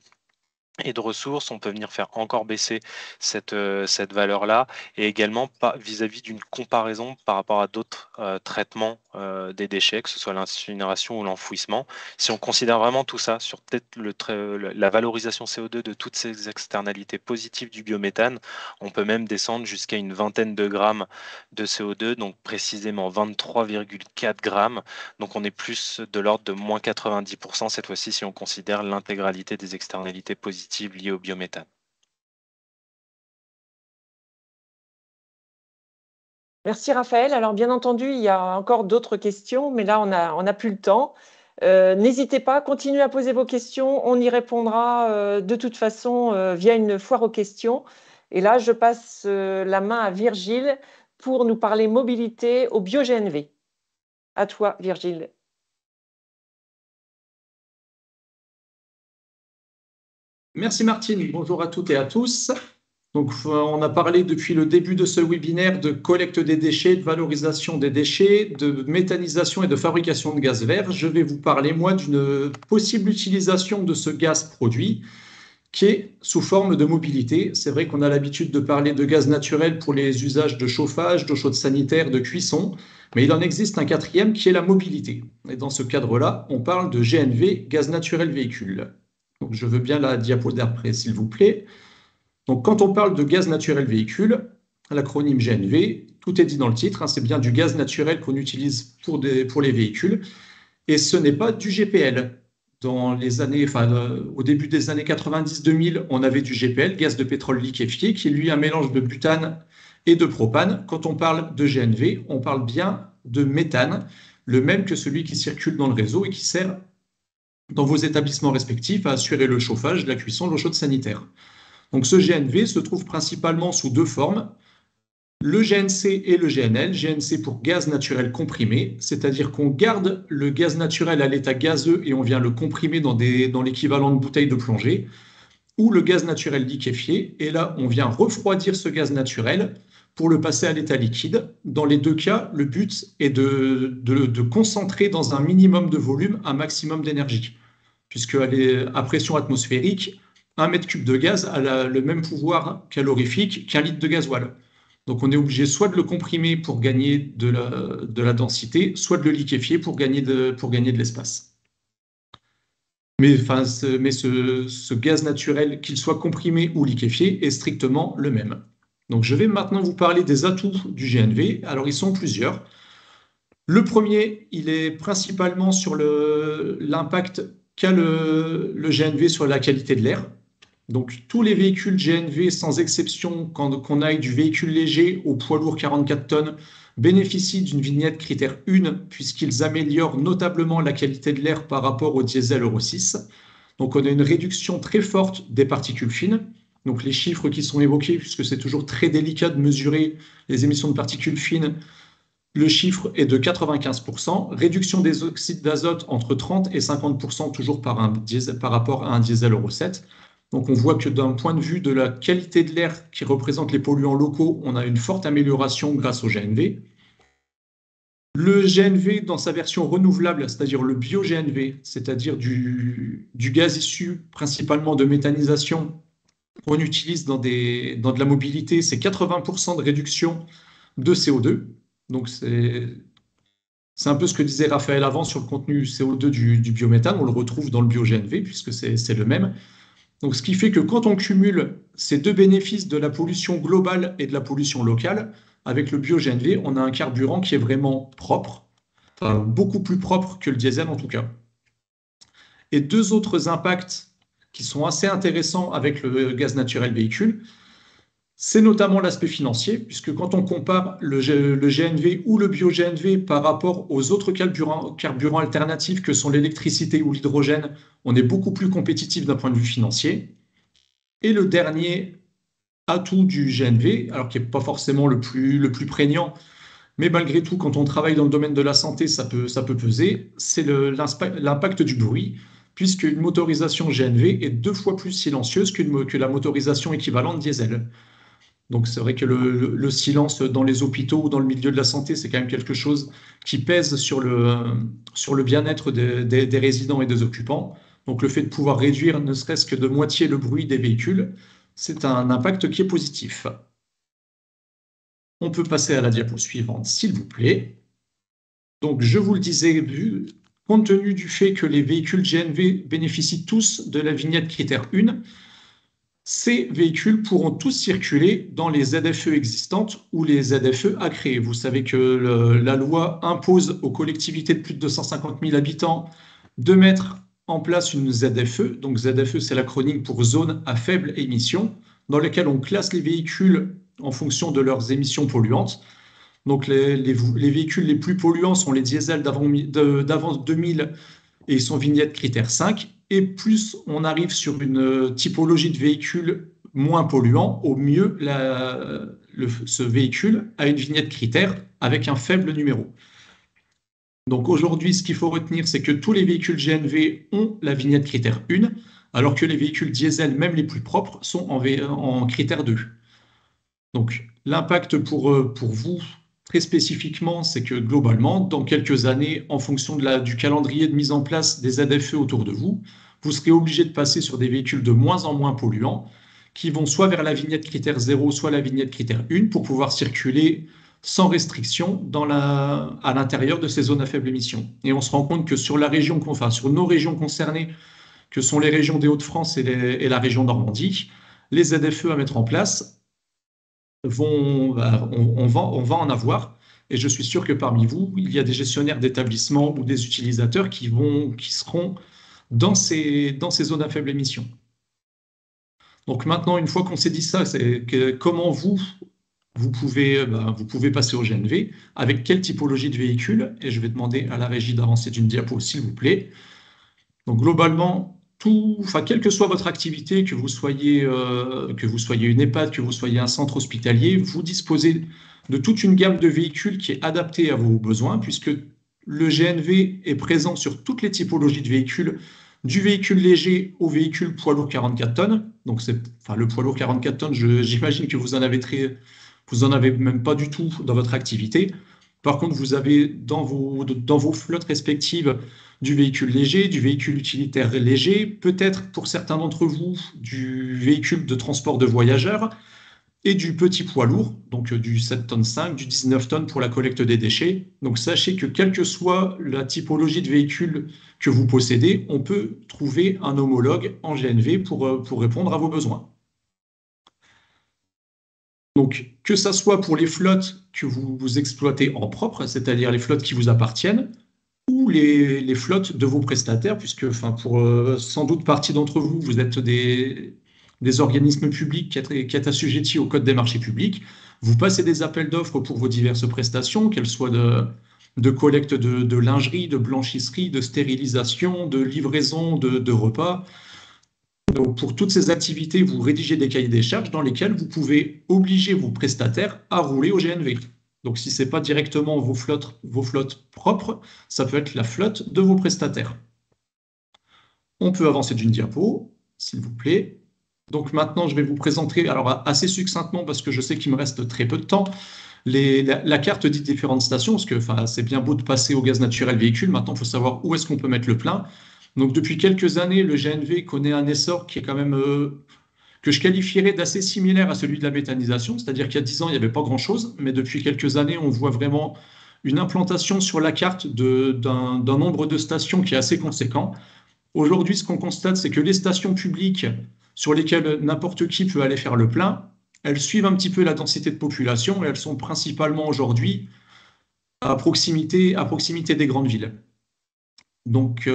et de ressources, on peut venir faire encore baisser cette valeur-là, et également vis-à-vis d'une comparaison par rapport à d'autres traitements des déchets, que ce soit l'incinération ou l'enfouissement. Si on considère vraiment tout ça sur peut-être la valorisation CO2 de toutes ces externalités positives du biométhane, on peut même descendre jusqu'à une vingtaine de grammes de CO2, donc précisément 23,4 grammes. Donc on est plus de l'ordre de moins 90% cette fois-ci si on considère l'intégralité des externalités positives liées au biométhane. Merci Raphaël. Alors bien entendu, il y a encore d'autres questions, mais là on a plus le temps. N'hésitez pas, continuez à poser vos questions. On y répondra de toute façon via une foire aux questions. Et là, je passe la main à Virgile pour nous parler mobilité au BioGNV. À toi, Virgile. Merci Martine, bonjour à toutes et à tous. Donc, on a parlé depuis le début de ce webinaire de collecte des déchets, de valorisation des déchets, de méthanisation et de fabrication de gaz vert. Je vais vous parler, moi, d'une possible utilisation de ce gaz produit qui est sous forme de mobilité. C'est vrai qu'on a l'habitude de parler de gaz naturel pour les usages de chauffage, d'eau chaude sanitaire, de cuisson, mais il en existe un quatrième qui est la mobilité. Et dans ce cadre-là, on parle de GNV, gaz naturel véhicule. Donc, je veux bien la diapo d'après, s'il vous plaît. Donc, quand on parle de gaz naturel véhicule, l'acronyme GNV, tout est dit dans le titre, hein, c'est bien du gaz naturel qu'on utilise pour les véhicules, et ce n'est pas du GPL. Dans les années, au début des années 90-2000, on avait du GPL, gaz de pétrole liquéfié, qui est lui un mélange de butane et de propane. Quand on parle de GNV, on parle bien de méthane, le même que celui qui circule dans le réseau et qui sert dans vos établissements respectifs à assurer le chauffage, la cuisson, l'eau chaude sanitaire. Donc ce GNV se trouve principalement sous deux formes, le GNC et le GNL. GNC pour gaz naturel comprimé, c'est-à-dire qu'on garde le gaz naturel à l'état gazeux et on vient le comprimer dans l'équivalent de bouteilles de plongée, ou le gaz naturel liquéfié, et là on vient refroidir ce gaz naturel pour le passer à l'état liquide. Dans les deux cas, le but est de concentrer dans un minimum de volume un maximum d'énergie, puisque à pression atmosphérique, 1 mètre cube de gaz a le même pouvoir calorifique qu'un litre de gasoil. Donc on est obligé soit de le comprimer pour gagner de la densité, soit de le liquéfier pour gagner de l'espace. Mais ce gaz naturel, qu'il soit comprimé ou liquéfié, est strictement le même. Donc je vais maintenant vous parler des atouts du GNV. Alors ils sont plusieurs. Le premier, il est principalement sur l'impact qu'a le GNV sur la qualité de l'air. Donc tous les véhicules GNV, sans exception, qu'on aille du véhicule léger au poids lourd 44 tonnes, bénéficient d'une vignette critère 1, puisqu'ils améliorent notablement la qualité de l'air par rapport au diesel Euro 6. Donc on a une réduction très forte des particules fines. Donc les chiffres qui sont évoqués, puisque c'est toujours très délicat de mesurer les émissions de particules fines, le chiffre est de 95%, réduction des oxydes d'azote entre 30 et 50%, toujours par rapport à un diesel Euro 7. Donc on voit que d'un point de vue de la qualité de l'air qui représente les polluants locaux, on a une forte amélioration grâce au GNV. Le GNV dans sa version renouvelable, c'est-à-dire le bio-GNV, c'est-à-dire du gaz issu principalement de méthanisation qu'on utilise dans de la mobilité, c'est 80% de réduction de CO2. Donc c'est un peu ce que disait Raphaël avant sur le contenu CO2 du biométhane. On le retrouve dans le bio-GNV puisque c'est le même. Donc ce qui fait que quand on cumule ces deux bénéfices de la pollution globale et de la pollution locale, avec le bio-GNV, on a un carburant qui est vraiment propre, enfin, beaucoup plus propre que le diesel en tout cas. Et deux autres impacts qui sont assez intéressants avec le gaz naturel véhicule, c'est notamment l'aspect financier, puisque quand on compare le GNV ou le bio-GNV par rapport aux autres carburants alternatifs que sont l'électricité ou l'hydrogène, on est beaucoup plus compétitif d'un point de vue financier. Et le dernier atout du GNV, alors qui n'est pas forcément le plus prégnant, mais malgré tout, quand on travaille dans le domaine de la santé, ça peut peser, c'est l'impact du bruit, puisque une motorisation GNV est 2 fois plus silencieuse que la motorisation équivalente diesel. Donc c'est vrai que le silence dans les hôpitaux ou dans le milieu de la santé, c'est quand même quelque chose qui pèse sur le bien-être des résidents et des occupants. Donc le fait de pouvoir réduire ne serait-ce que de moitié le bruit des véhicules, c'est un impact qui est positif. On peut passer à la diapo suivante, s'il vous plaît. Donc je vous le disais, compte tenu du fait que les véhicules GNV bénéficient tous de la vignette critère 1, ces véhicules pourront tous circuler dans les ZFE existantes ou les ZFE à créer. Vous savez que la loi impose aux collectivités de plus de 250 000 habitants de mettre en place une ZFE. Donc ZFE, c'est l'acronyme pour zone à faible émission, dans laquelle on classe les véhicules en fonction de leurs émissions polluantes. Donc les véhicules les plus polluants sont les diesels d'avant 2000 et ils sont vignette critère 5. Et plus on arrive sur une typologie de véhicule moins polluant, au mieux ce véhicule a une vignette critère avec un faible numéro. Donc aujourd'hui, ce qu'il faut retenir, c'est que tous les véhicules GNV ont la vignette critère 1, alors que les véhicules diesel, même les plus propres, sont en critère 2. Donc l'impact pour vous, très spécifiquement, c'est que globalement, dans quelques années, en fonction du calendrier de mise en place des ZFE autour de vous, vous serez obligé de passer sur des véhicules de moins en moins polluants qui vont soit vers la vignette critère 0, soit la vignette critère 1 pour pouvoir circuler sans restriction à l'intérieur de ces zones à faible émission. Et on se rend compte que sur nos régions concernées, que sont les régions des Hauts-de-France et la région Normandie, les ZFE à mettre en place, on va en avoir. Et je suis sûr que parmi vous, il y a des gestionnaires d'établissements ou des utilisateurs qui seront dans ces zones à faible émission. Donc maintenant, une fois qu'on s'est dit ça, c'est comment vous pouvez passer au GNV, avec quelle typologie de véhicule, et je vais demander à la régie d'avancer d'une diapo, s'il vous plaît. Donc globalement, quelle que soit votre activité, que vous soyez une EHPAD, que vous soyez un centre hospitalier, vous disposez de toute une gamme de véhicules qui est adaptée à vos besoins, puisque le GNV est présent sur toutes les typologies de véhicules, du véhicule léger au véhicule poids lourd 44 tonnes. Donc le poids lourd 44 tonnes, j'imagine que vous en avez même pas du tout dans votre activité. Par contre, vous avez dans vos flottes respectives du véhicule léger, du véhicule utilitaire léger, peut-être pour certains d'entre vous du véhicule de transport de voyageurs et du petit poids lourd, donc du 7 tonnes 5, du 19 tonnes pour la collecte des déchets. Donc sachez que quelle que soit la typologie de véhicule que vous possédez, on peut trouver un homologue en GNV pour répondre à vos besoins. Donc, que ça soit pour les flottes que vous exploitez en propre, c'est-à-dire les flottes qui vous appartiennent, ou les flottes de vos prestataires, puisque pour sans doute partie d'entre vous, vous êtes des organismes publics qui êtes assujettis au Code des marchés publics. Vous passez des appels d'offres pour vos diverses prestations, qu'elles soient de collecte de lingerie, de blanchisserie, de stérilisation, de livraison de repas. Donc, pour toutes ces activités, vous rédigez des cahiers des charges dans lesquels vous pouvez obliger vos prestataires à rouler au GNV. Donc, si ce n'est pas directement vos flottes propres, ça peut être la flotte de vos prestataires. On peut avancer d'une diapo, s'il vous plaît. Donc maintenant, je vais vous présenter, alors assez succinctement, parce que je sais qu'il me reste très peu de temps, la carte des différentes stations, parce que c'est bien beau de passer au gaz naturel véhicule, maintenant il faut savoir où est-ce qu'on peut mettre le plein. Donc depuis quelques années, le GNV connaît un essor qui est quand même, que je qualifierais d'assez similaire à celui de la méthanisation, c'est-à-dire qu'il y a 10 ans, il n'y avait pas grand-chose, mais depuis quelques années, on voit vraiment une implantation sur la carte d'un nombre de stations qui est assez conséquent. Aujourd'hui, ce qu'on constate, c'est que les stations publiques sur lesquelles n'importe qui peut aller faire le plein, elles suivent un petit peu la densité de population et elles sont principalement aujourd'hui à proximité des grandes villes. Donc,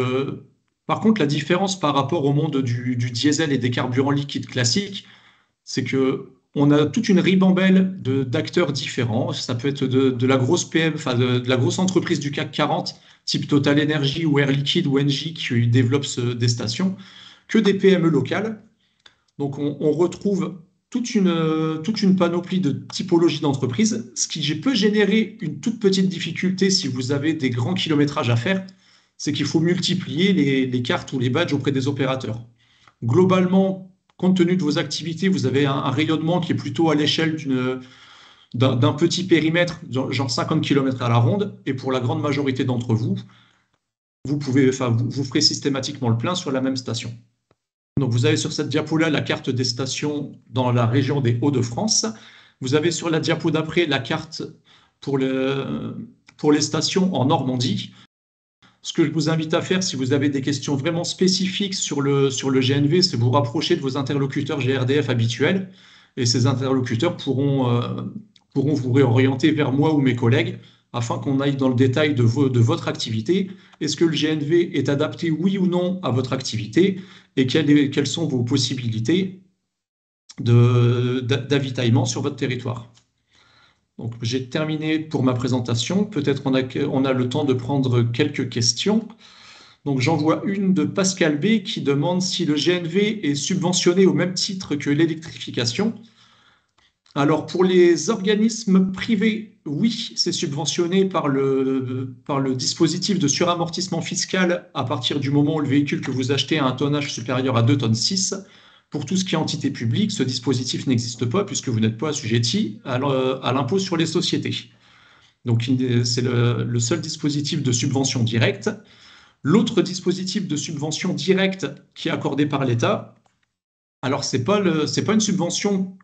par contre, la différence par rapport au monde du diesel et des carburants liquides classiques, c'est que on a toute une ribambelle d'acteurs différents. Ça peut être de la grosse PM, de la grosse entreprise du CAC 40, type Total Energy ou Air Liquide ou Engie qui développent des stations, que des PME locales. Donc on retrouve toute une panoplie de typologies d'entreprises, ce qui peut générer une toute petite difficulté si vous avez des grands kilométrages à faire, c'est qu'il faut multiplier les cartes ou les badges auprès des opérateurs. Globalement, compte tenu de vos activités, vous avez un rayonnement qui est plutôt à l'échelle d'un petit périmètre, genre 50 km à la ronde, et pour la grande majorité d'entre vous, vous ferez systématiquement le plein sur la même station. Donc vous avez sur cette diapo-là la carte des stations dans la région des Hauts-de-France. Vous avez sur la diapo d'après la carte pour les stations en Normandie. Ce que je vous invite à faire, si vous avez des questions vraiment spécifiques sur le GNV, c'est vous rapprocher de vos interlocuteurs GRDF habituels. Et ces interlocuteurs pourront vous réorienter vers moi ou mes collègues afin qu'on aille dans le détail de votre activité. Est-ce que le GNV est adapté, oui ou non, à votre activité? Et quelles sont vos possibilités d'avitaillement sur votre territoire? Donc, j'ai terminé pour ma présentation. Peut-être on a le temps de prendre quelques questions. Donc, j'en vois une de Pascal B qui demande si le GNV est subventionné au même titre que l'électrification. Alors, pour les organismes privés, oui, c'est subventionné par le dispositif de suramortissement fiscal à partir du moment où le véhicule que vous achetez a un tonnage supérieur à 2,6 tonnes. Pour tout ce qui est entité publique, ce dispositif n'existe pas puisque vous n'êtes pas assujetti à l'impôt sur les sociétés. Donc, c'est le seul dispositif de subvention directe. L'autre dispositif de subvention directe qui est accordé par l'État, alors, ce n'est pas une subvention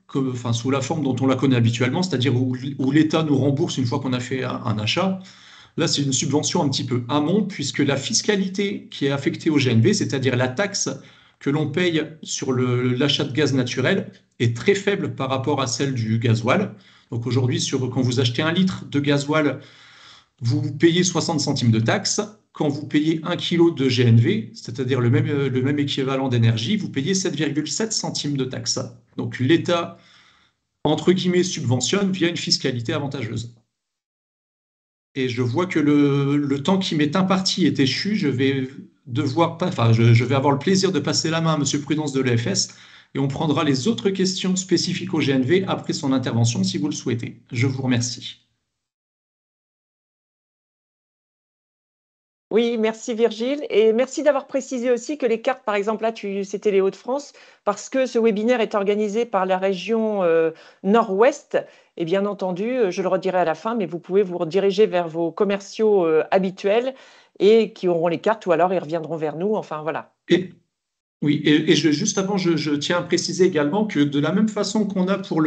sous la forme dont on la connaît habituellement, c'est-à-dire où l'État nous rembourse une fois qu'on a fait un achat. Là, c'est une subvention un petit peu amont, puisque la fiscalité qui est affectée au GNV, c'est-à-dire la taxe que l'on paye sur l'achat de gaz naturel, est très faible par rapport à celle du gasoil. Donc aujourd'hui, quand vous achetez 1 litre de gasoil, vous payez 60 centimes de taxe. Quand vous payez 1 kg de GNV, c'est-à-dire le même équivalent d'énergie, vous payez 7,7 centimes de taxe. Donc l'État, entre guillemets, subventionne via une fiscalité avantageuse. Et je vois que le temps qui m'est imparti est échu. Je vais avoir le plaisir de passer la main à M. Prudence de l'EFS et on prendra les autres questions spécifiques au GNV après son intervention si vous le souhaitez. Je vous remercie. Oui, merci Virgile. Et merci d'avoir précisé aussi que les cartes, par exemple, là, c'était les Hauts-de-France, parce que ce webinaire est organisé par la région Nord-Ouest. Et bien entendu, je le redirai à la fin, mais vous pouvez vous rediriger vers vos commerciaux habituels et qui auront les cartes, ou alors ils reviendront vers nous. Enfin, voilà. Oui, et juste avant, je tiens à préciser également que de la même façon qu'on a pour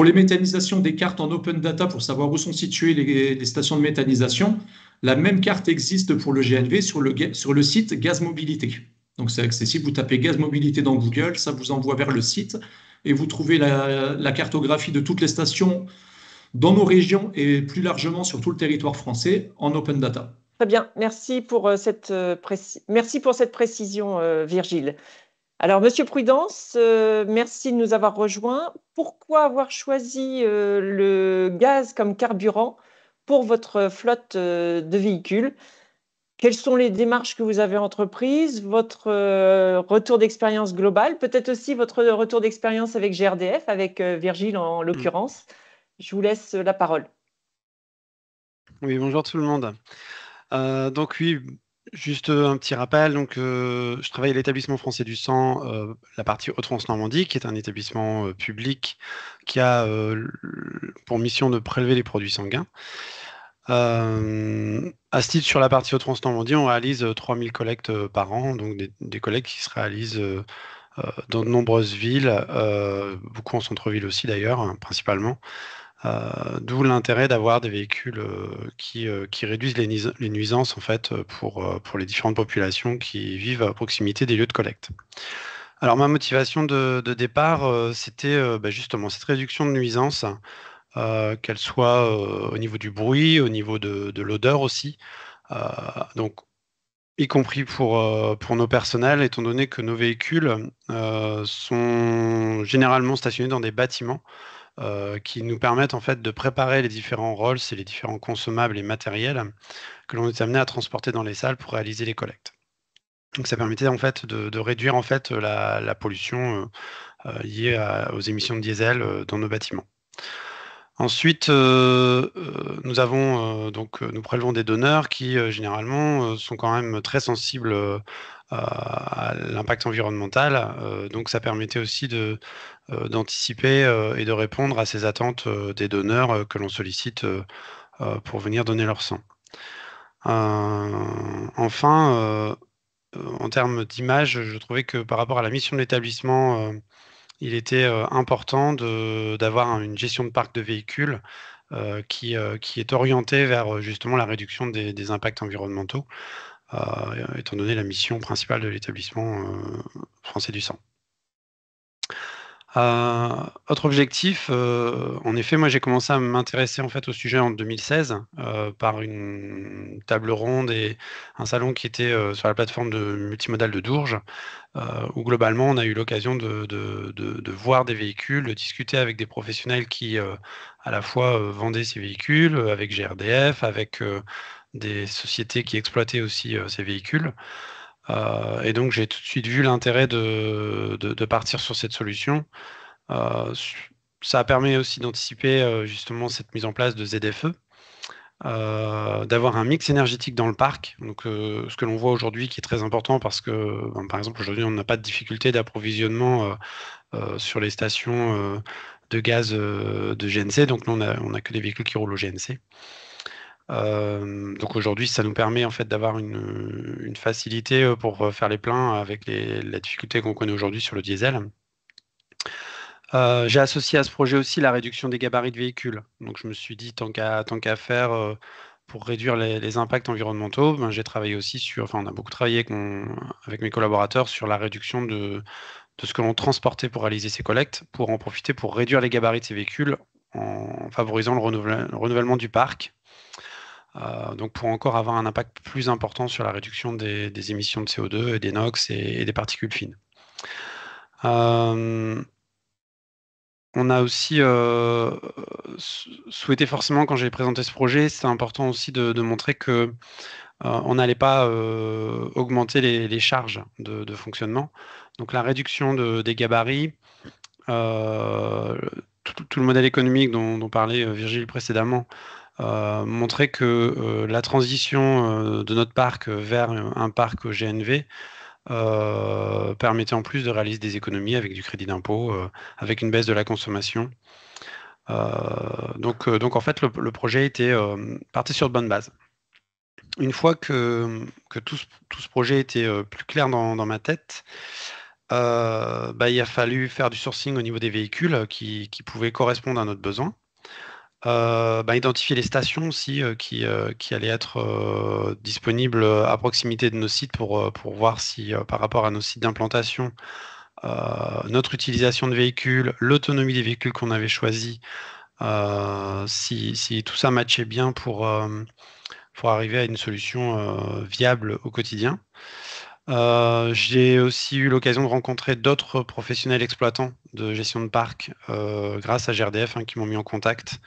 les méthanisations des cartes en open data pour savoir où sont situées les stations de méthanisation, la même carte existe pour le GNV sur le site Gaz Mobilité. Donc c'est accessible, vous tapez Gaz Mobilité dans Google, ça vous envoie vers le site et vous trouvez la cartographie de toutes les stations dans nos régions et plus largement sur tout le territoire français en open data. Très bien, merci pour cette précision, Virgile. Alors, Monsieur Prudence, merci de nous avoir rejoints. Pourquoi avoir choisi le gaz comme carburant pour votre flotte de véhicules? Quelles sont les démarches que vous avez entreprises? Votre retour d'expérience global? Peut-être aussi votre retour d'expérience avec GRDF, avec Virgile en l'occurrence. Je vous laisse la parole. Oui, bonjour tout le monde. Donc oui, Juste un petit rappel, donc je travaille à l'établissement français du sang, la partie Hauts-de-France-Normandie, qui est un établissement public qui a pour mission de prélever les produits sanguins. À ce titre, sur la partie Hauts-de-France-Normandie, on réalise 3000 collectes par an, donc des collectes qui se réalisent dans de nombreuses villes, beaucoup en centre-ville aussi d'ailleurs, hein, principalement. D'où l'intérêt d'avoir des véhicules qui réduisent les nuisances en fait pour les différentes populations qui vivent à proximité des lieux de collecte. Alors ma motivation de départ, c'était justement cette réduction de nuisances, qu'elle soit au niveau du bruit, au niveau de l'odeur aussi, donc y compris pour nos personnels, étant donné que nos véhicules sont généralement stationnés dans des bâtiments qui nous permettent en fait de préparer les différents rôles, c'est les différents consommables et matériels que l'on est amené à transporter dans les salles pour réaliser les collectes. Donc ça permettait en fait de réduire en fait la pollution liée aux émissions de diesel dans nos bâtiments. Ensuite, nous prélevons des donneurs qui généralement sont quand même très sensibles à l'impact environnemental. Donc ça permettait aussi d'anticiper et de répondre à ces attentes des donneurs que l'on sollicite pour venir donner leur sang. Enfin, en termes d'image, je trouvais que par rapport à la mission de l'établissement, il était important d'avoir une gestion de parc de véhicules qui est orientée vers justement la réduction des impacts environnementaux, étant donné la mission principale de l'établissement français du sang. Autre objectif, en effet, moi j'ai commencé à m'intéresser en fait au sujet en 2016 par une table ronde et un salon qui était sur la plateforme de multimodal de Dourges, où globalement on a eu l'occasion de voir des véhicules, de discuter avec des professionnels qui à la fois vendaient ces véhicules, avec GRDF, avec des sociétés qui exploitaient aussi ces véhicules. Et donc j'ai tout de suite vu l'intérêt de partir sur cette solution. Ça permet aussi d'anticiper justement cette mise en place de ZFE, d'avoir un mix énergétique dans le parc. Donc ce que l'on voit aujourd'hui qui est très important parce que par exemple aujourd'hui on n'a pas de difficulté d'approvisionnement sur les stations de gaz de GNC, donc nous on a que des véhicules qui roulent au GNC. Donc aujourd'hui, ça nous permet en fait d'avoir une facilité pour faire les pleins avec la difficulté qu'on connaît aujourd'hui sur le diesel. J'ai associé à ce projet aussi la réduction des gabarits de véhicules. Donc je me suis dit, tant qu'à faire pour réduire les impacts environnementaux, j'ai travaillé aussi on a beaucoup travaillé avec mes collaborateurs sur la réduction de ce que l'on transportait pour réaliser ces collectes, pour en profiter pour réduire les gabarits de ces véhicules en favorisant le renouvellement du parc. Donc pour encore avoir un impact plus important sur la réduction des émissions de CO2 et des NOx et des particules fines. On a aussi souhaité forcément, quand j'ai présenté ce projet, c'était important aussi de montrer que on n'allait pas augmenter les charges de fonctionnement. Donc la réduction des gabarits, tout le modèle économique dont parlait Virgile précédemment, montrer que la transition de notre parc vers un parc GNV permettait en plus de réaliser des économies avec du crédit d'impôt, avec une baisse de la consommation. Donc en fait, le projet était parti sur de bonnes bases. Une fois que tout ce projet était plus clair dans ma tête, il a fallu faire du sourcing au niveau des véhicules qui pouvaient correspondre à notre besoin. Identifier les stations aussi qui allaient être disponibles à proximité de nos sites pour voir si par rapport à nos sites d'implantation, notre utilisation de véhicules, l'autonomie des véhicules qu'on avait choisis, si tout ça matchait bien pour arriver à une solution viable au quotidien. J'ai aussi eu l'occasion de rencontrer d'autres professionnels exploitants de gestion de parc grâce à GRDF qui m'ont mis en contact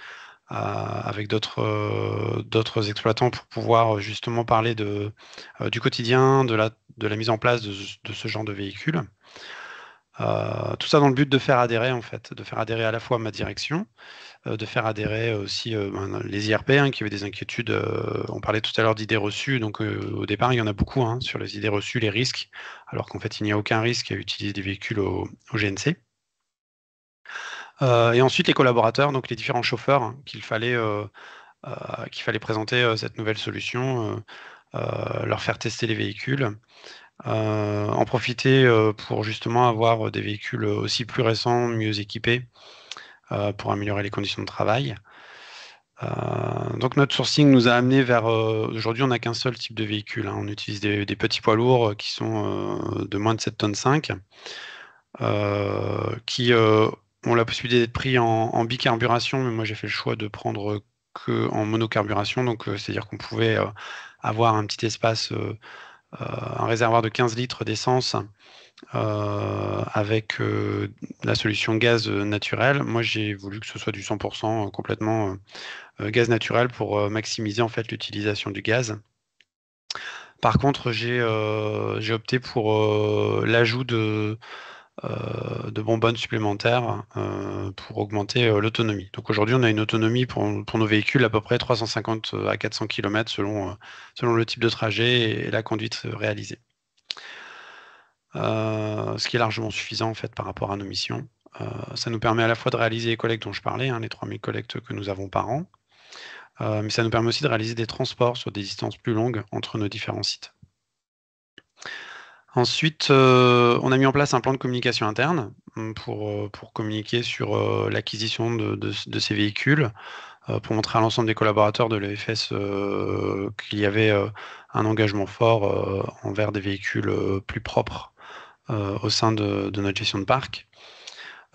avec d'autres exploitants pour pouvoir justement parler du quotidien, de la mise en place de ce genre de véhicule. Tout ça dans le but de faire adhérer, en fait, de faire adhérer à la fois ma direction, de faire adhérer aussi les IRP qui avaient des inquiétudes. On parlait tout à l'heure d'idées reçues, donc au départ, il y en a beaucoup sur les idées reçues, les risques, alors qu'en fait, il n'y a aucun risque à utiliser des véhicules au GNC. Et ensuite, les collaborateurs, donc les différents chauffeurs qu'il fallait présenter cette nouvelle solution, leur faire tester les véhicules, en profiter pour justement avoir des véhicules aussi plus récents, mieux équipés, pour améliorer les conditions de travail. Donc notre sourcing nous a amené vers... Aujourd'hui, on n'a qu'un seul type de véhicule. On utilise des petits poids lourds qui sont de moins de 7,5 tonnes, qui ont la possibilité d'être pris en bicarburation, mais moi j'ai fait le choix de prendre que en monocarburation, donc c'est-à-dire qu'on pouvait avoir un petit espace, un réservoir de 15 litres d'essence avec la solution gaz naturel. Moi j'ai voulu que ce soit du 100% complètement gaz naturel pour maximiser en fait l'utilisation du gaz. Par contre, j'ai opté pour l'ajout de bonbonnes supplémentaires pour augmenter l'autonomie. Donc aujourd'hui, on a une autonomie pour nos véhicules à peu près 350 à 400 km selon le type de trajet et la conduite réalisée. Ce qui est largement suffisant en fait par rapport à nos missions. Ça nous permet à la fois de réaliser les collectes dont je parlais, les 3000 collectes que nous avons par an, mais ça nous permet aussi de réaliser des transports sur des distances plus longues entre nos différents sites. Ensuite, on a mis en place un plan de communication interne pour communiquer sur l'acquisition de ces véhicules, pour montrer à l'ensemble des collaborateurs de l'EFS qu'il y avait un engagement fort envers des véhicules plus propres au sein de notre gestion de parc.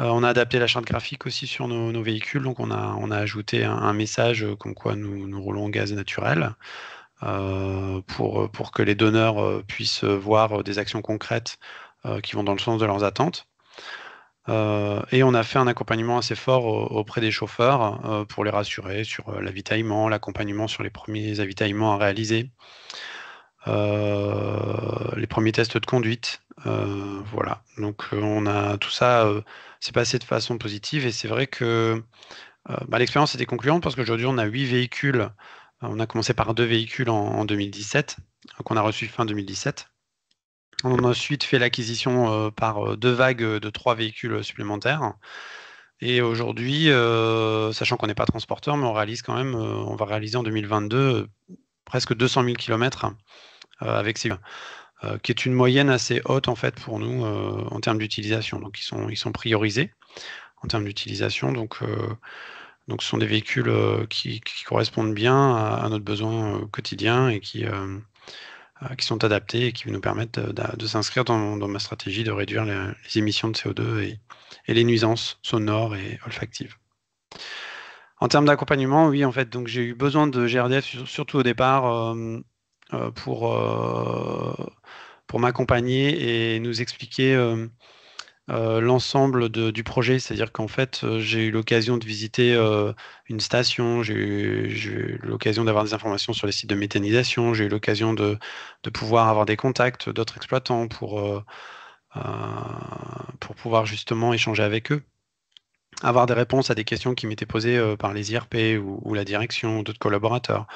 On a adapté la charte graphique aussi sur nos véhicules, donc on a ajouté un message comme quoi nous roulons au gaz naturel. Pour que les donneurs puissent voir des actions concrètes qui vont dans le sens de leurs attentes. Et on a fait un accompagnement assez fort auprès des chauffeurs pour les rassurer sur l'avitaillement, l'accompagnement sur les premiers avitaillements à réaliser, les premiers tests de conduite. Voilà, donc on a tout ça s'est passé de façon positive et c'est vrai que l'expérience était concluante parce qu'aujourd'hui on a 8 véhicules. On a commencé par 2 véhicules en 2017, qu'on a reçus fin 2017. On a ensuite fait l'acquisition par 2 vagues de 3 véhicules supplémentaires. Et aujourd'hui, sachant qu'on n'est pas transporteur, mais on réalise quand même, on va réaliser en 2022 presque 200 000 km avec ces qui est une moyenne assez haute en fait pour nous en termes d'utilisation. Donc ils sont priorisés en termes d'utilisation. Donc ce sont des véhicules qui correspondent bien à notre besoin quotidien et qui sont adaptés et qui nous permettent de s'inscrire dans ma stratégie de réduire les émissions de CO2 et les nuisances sonores et olfactives. En termes d'accompagnement, oui, en fait, donc j'ai eu besoin de GRDF surtout au départ pour m'accompagner et nous expliquer l'ensemble du projet, c'est-à-dire qu'en fait, j'ai eu l'occasion de visiter une station, j'ai eu l'occasion d'avoir des informations sur les sites de méthanisation, j'ai eu l'occasion de pouvoir avoir des contacts d'autres exploitants pour pouvoir justement échanger avec eux, avoir des réponses à des questions qui m'étaient posées par les IRP ou la direction ou d'autres collaborateurs.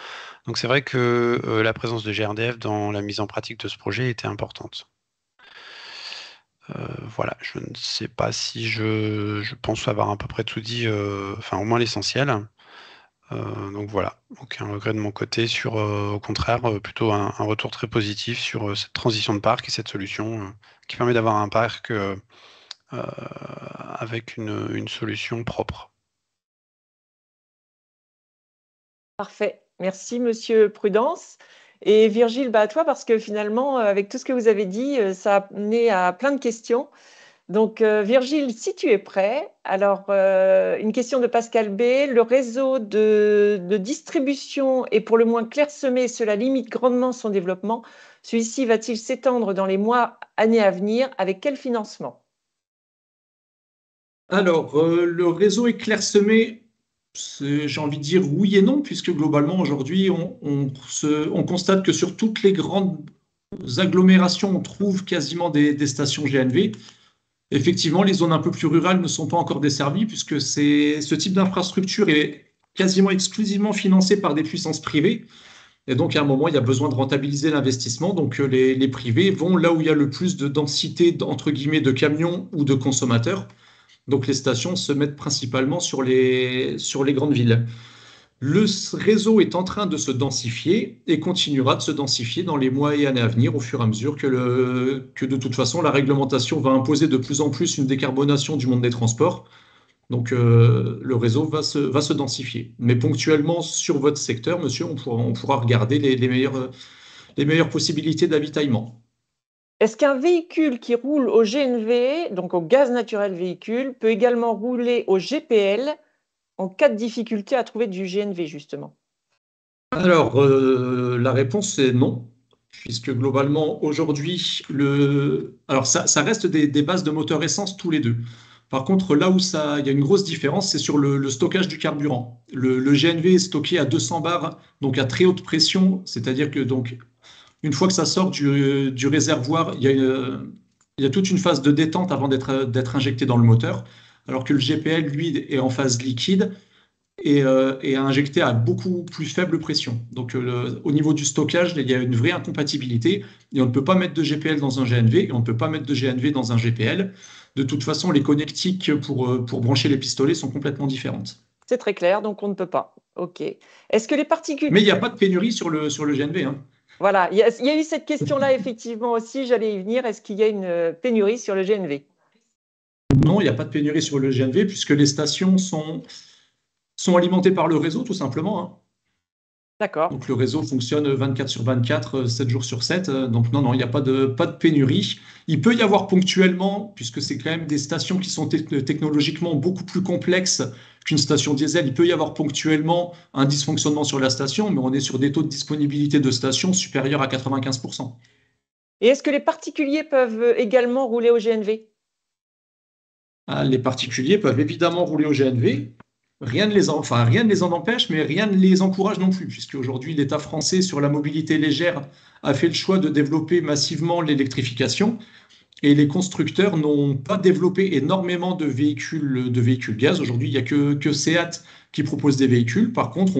Donc c'est vrai que la présence de GRDF dans la mise en pratique de ce projet était importante. Voilà, je ne sais pas si je pense avoir à peu près tout dit, enfin au moins l'essentiel. Donc voilà, aucun regret de mon côté sur, au contraire, plutôt un retour très positif sur cette transition de parc et cette solution qui permet d'avoir un parc avec une solution propre. Parfait. Merci, Monsieur Prudence. Et Virgile, à toi, parce que finalement, avec tout ce que vous avez dit, ça a amené à plein de questions. Donc, Virgile, si tu es prêt, alors une question de Pascal B. Le réseau de distribution est pour le moins clairsemé, cela limite grandement son développement. Celui-ci va-t-il s'étendre dans les mois, années à venir? Avec quel financement? Alors, le réseau est clairsemé. J'ai envie de dire oui et non, puisque globalement, aujourd'hui, on constate que sur toutes les grandes agglomérations, on trouve quasiment des stations GNV. Effectivement, les zones un peu plus rurales ne sont pas encore desservies puisque ce type d'infrastructure est quasiment exclusivement financé par des puissances privées. Et donc, à un moment, il y a besoin de rentabiliser l'investissement. Donc, les privés vont là où il y a le plus de densité, entre guillemets, de camions ou de consommateurs. Donc, les stations se mettent principalement sur les grandes villes. Le réseau est en train de se densifier et continuera de se densifier dans les mois et années à venir au fur et à mesure que de toute façon, la réglementation va imposer de plus en plus une décarbonation du monde des transports. Donc, le réseau va se densifier. Mais ponctuellement, sur votre secteur, monsieur, on pourra regarder les meilleures possibilités d'avitaillement. Est-ce qu'un véhicule qui roule au GNV, donc au gaz naturel véhicule, peut également rouler au GPL en cas de difficulté à trouver du GNV, justement? Alors, la réponse est non, puisque globalement, aujourd'hui, alors ça reste des bases de moteur essence tous les deux. Par contre, là où il y a une grosse différence, c'est sur le stockage du carburant. Le GNV est stocké à 200 bars, donc à très haute pression, c'est-à-dire que donc, une fois que ça sort du réservoir, il y a toute une phase de détente avant d'être injecté dans le moteur, alors que le GPL, lui, est en phase liquide et injecté à beaucoup plus faible pression. Donc, au niveau du stockage, il y a une vraie incompatibilité et on ne peut pas mettre de GPL dans un GNV et on ne peut pas mettre de GNV dans un GPL. De toute façon, les connectiques pour brancher les pistolets sont complètement différentes. C'est très clair, donc on ne peut pas. OK. Est-ce que les particules... Mais il n'y a pas de pénurie sur le GNV. Hein. Voilà, il y a eu cette question-là, effectivement, aussi, j'allais y venir. Est-ce qu'il y a une pénurie sur le GNV? Non, il n'y a pas de pénurie sur le GNV puisque les stations sont alimentées par le réseau, tout simplement. Hein. D'accord. Donc le réseau fonctionne 24 sur 24, 7 jours sur 7. Donc non, il n'y a pas de pénurie. Il peut y avoir ponctuellement, puisque c'est quand même des stations qui sont technologiquement beaucoup plus complexes qu'une station diesel, il peut y avoir ponctuellement un dysfonctionnement sur la station, mais on est sur des taux de disponibilité de station supérieurs à 95%. Et est-ce que les particuliers peuvent également rouler au GNV? Les particuliers peuvent évidemment rouler au GNV. Rien ne les en empêche, mais rien ne les encourage non plus, puisque aujourd'hui l'État français sur la mobilité légère a fait le choix de développer massivement l'électrification et les constructeurs n'ont pas développé énormément de véhicules gaz. Aujourd'hui, il n'y a que Seat qui propose des véhicules. Par contre,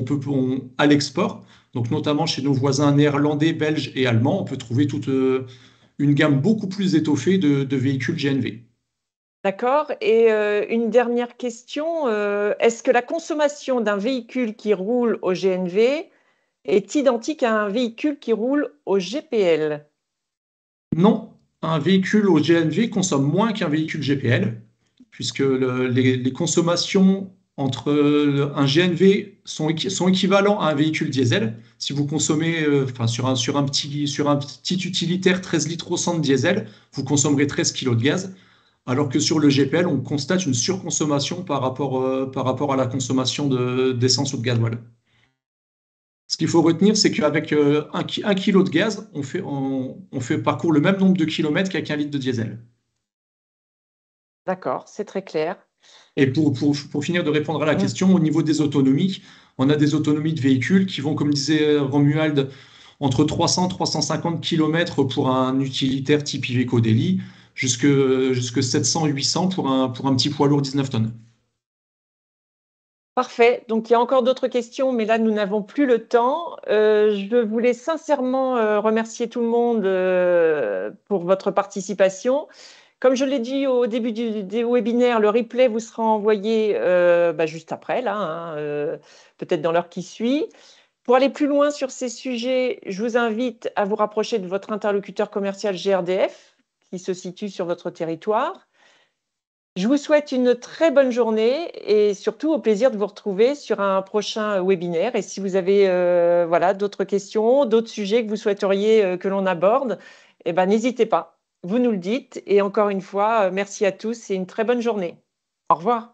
à l'export, donc notamment chez nos voisins néerlandais, belges et allemands, on peut trouver toute une gamme beaucoup plus étoffée de véhicules GNV. D'accord. Et une dernière question, est-ce que la consommation d'un véhicule qui roule au GNV est identique à un véhicule qui roule au GPL? Non, un véhicule au GNV consomme moins qu'un véhicule GPL, puisque les consommations entre un GNV sont équivalents à un véhicule diesel. Si vous consommez sur un petit utilitaire 13 litres au 100 de diesel, vous consommerez 13 kg de gaz. Alors que sur le GPL, on constate une surconsommation par rapport à la consommation d'essence ou de gasoil. Ce qu'il faut retenir, c'est qu'avec 1 kg de gaz, on fait parcourt le même nombre de kilomètres qu'avec 1 litre de diesel. D'accord, c'est très clair. Et pour finir de répondre à la question, au niveau des autonomies, on a des autonomies de véhicules qui vont, comme disait Romuald, entre 300 et 350 km pour un utilitaire type Iveco Daily, jusque 700-800 pour un petit poids lourd 19 tonnes. Parfait. Donc, il y a encore d'autres questions, mais là, nous n'avons plus le temps. Je voulais sincèrement remercier tout le monde pour votre participation. Comme je l'ai dit au début du webinaire, le replay vous sera envoyé juste après, là, peut-être dans l'heure qui suit. Pour aller plus loin sur ces sujets, je vous invite à vous rapprocher de votre interlocuteur commercial GRDF qui se situe sur votre territoire. Je vous souhaite une très bonne journée et surtout au plaisir de vous retrouver sur un prochain webinaire. Et si vous avez d'autres questions, d'autres sujets que vous souhaiteriez que l'on aborde, n'hésitez pas, vous nous le dites. Et encore une fois, merci à tous et une très bonne journée. Au revoir.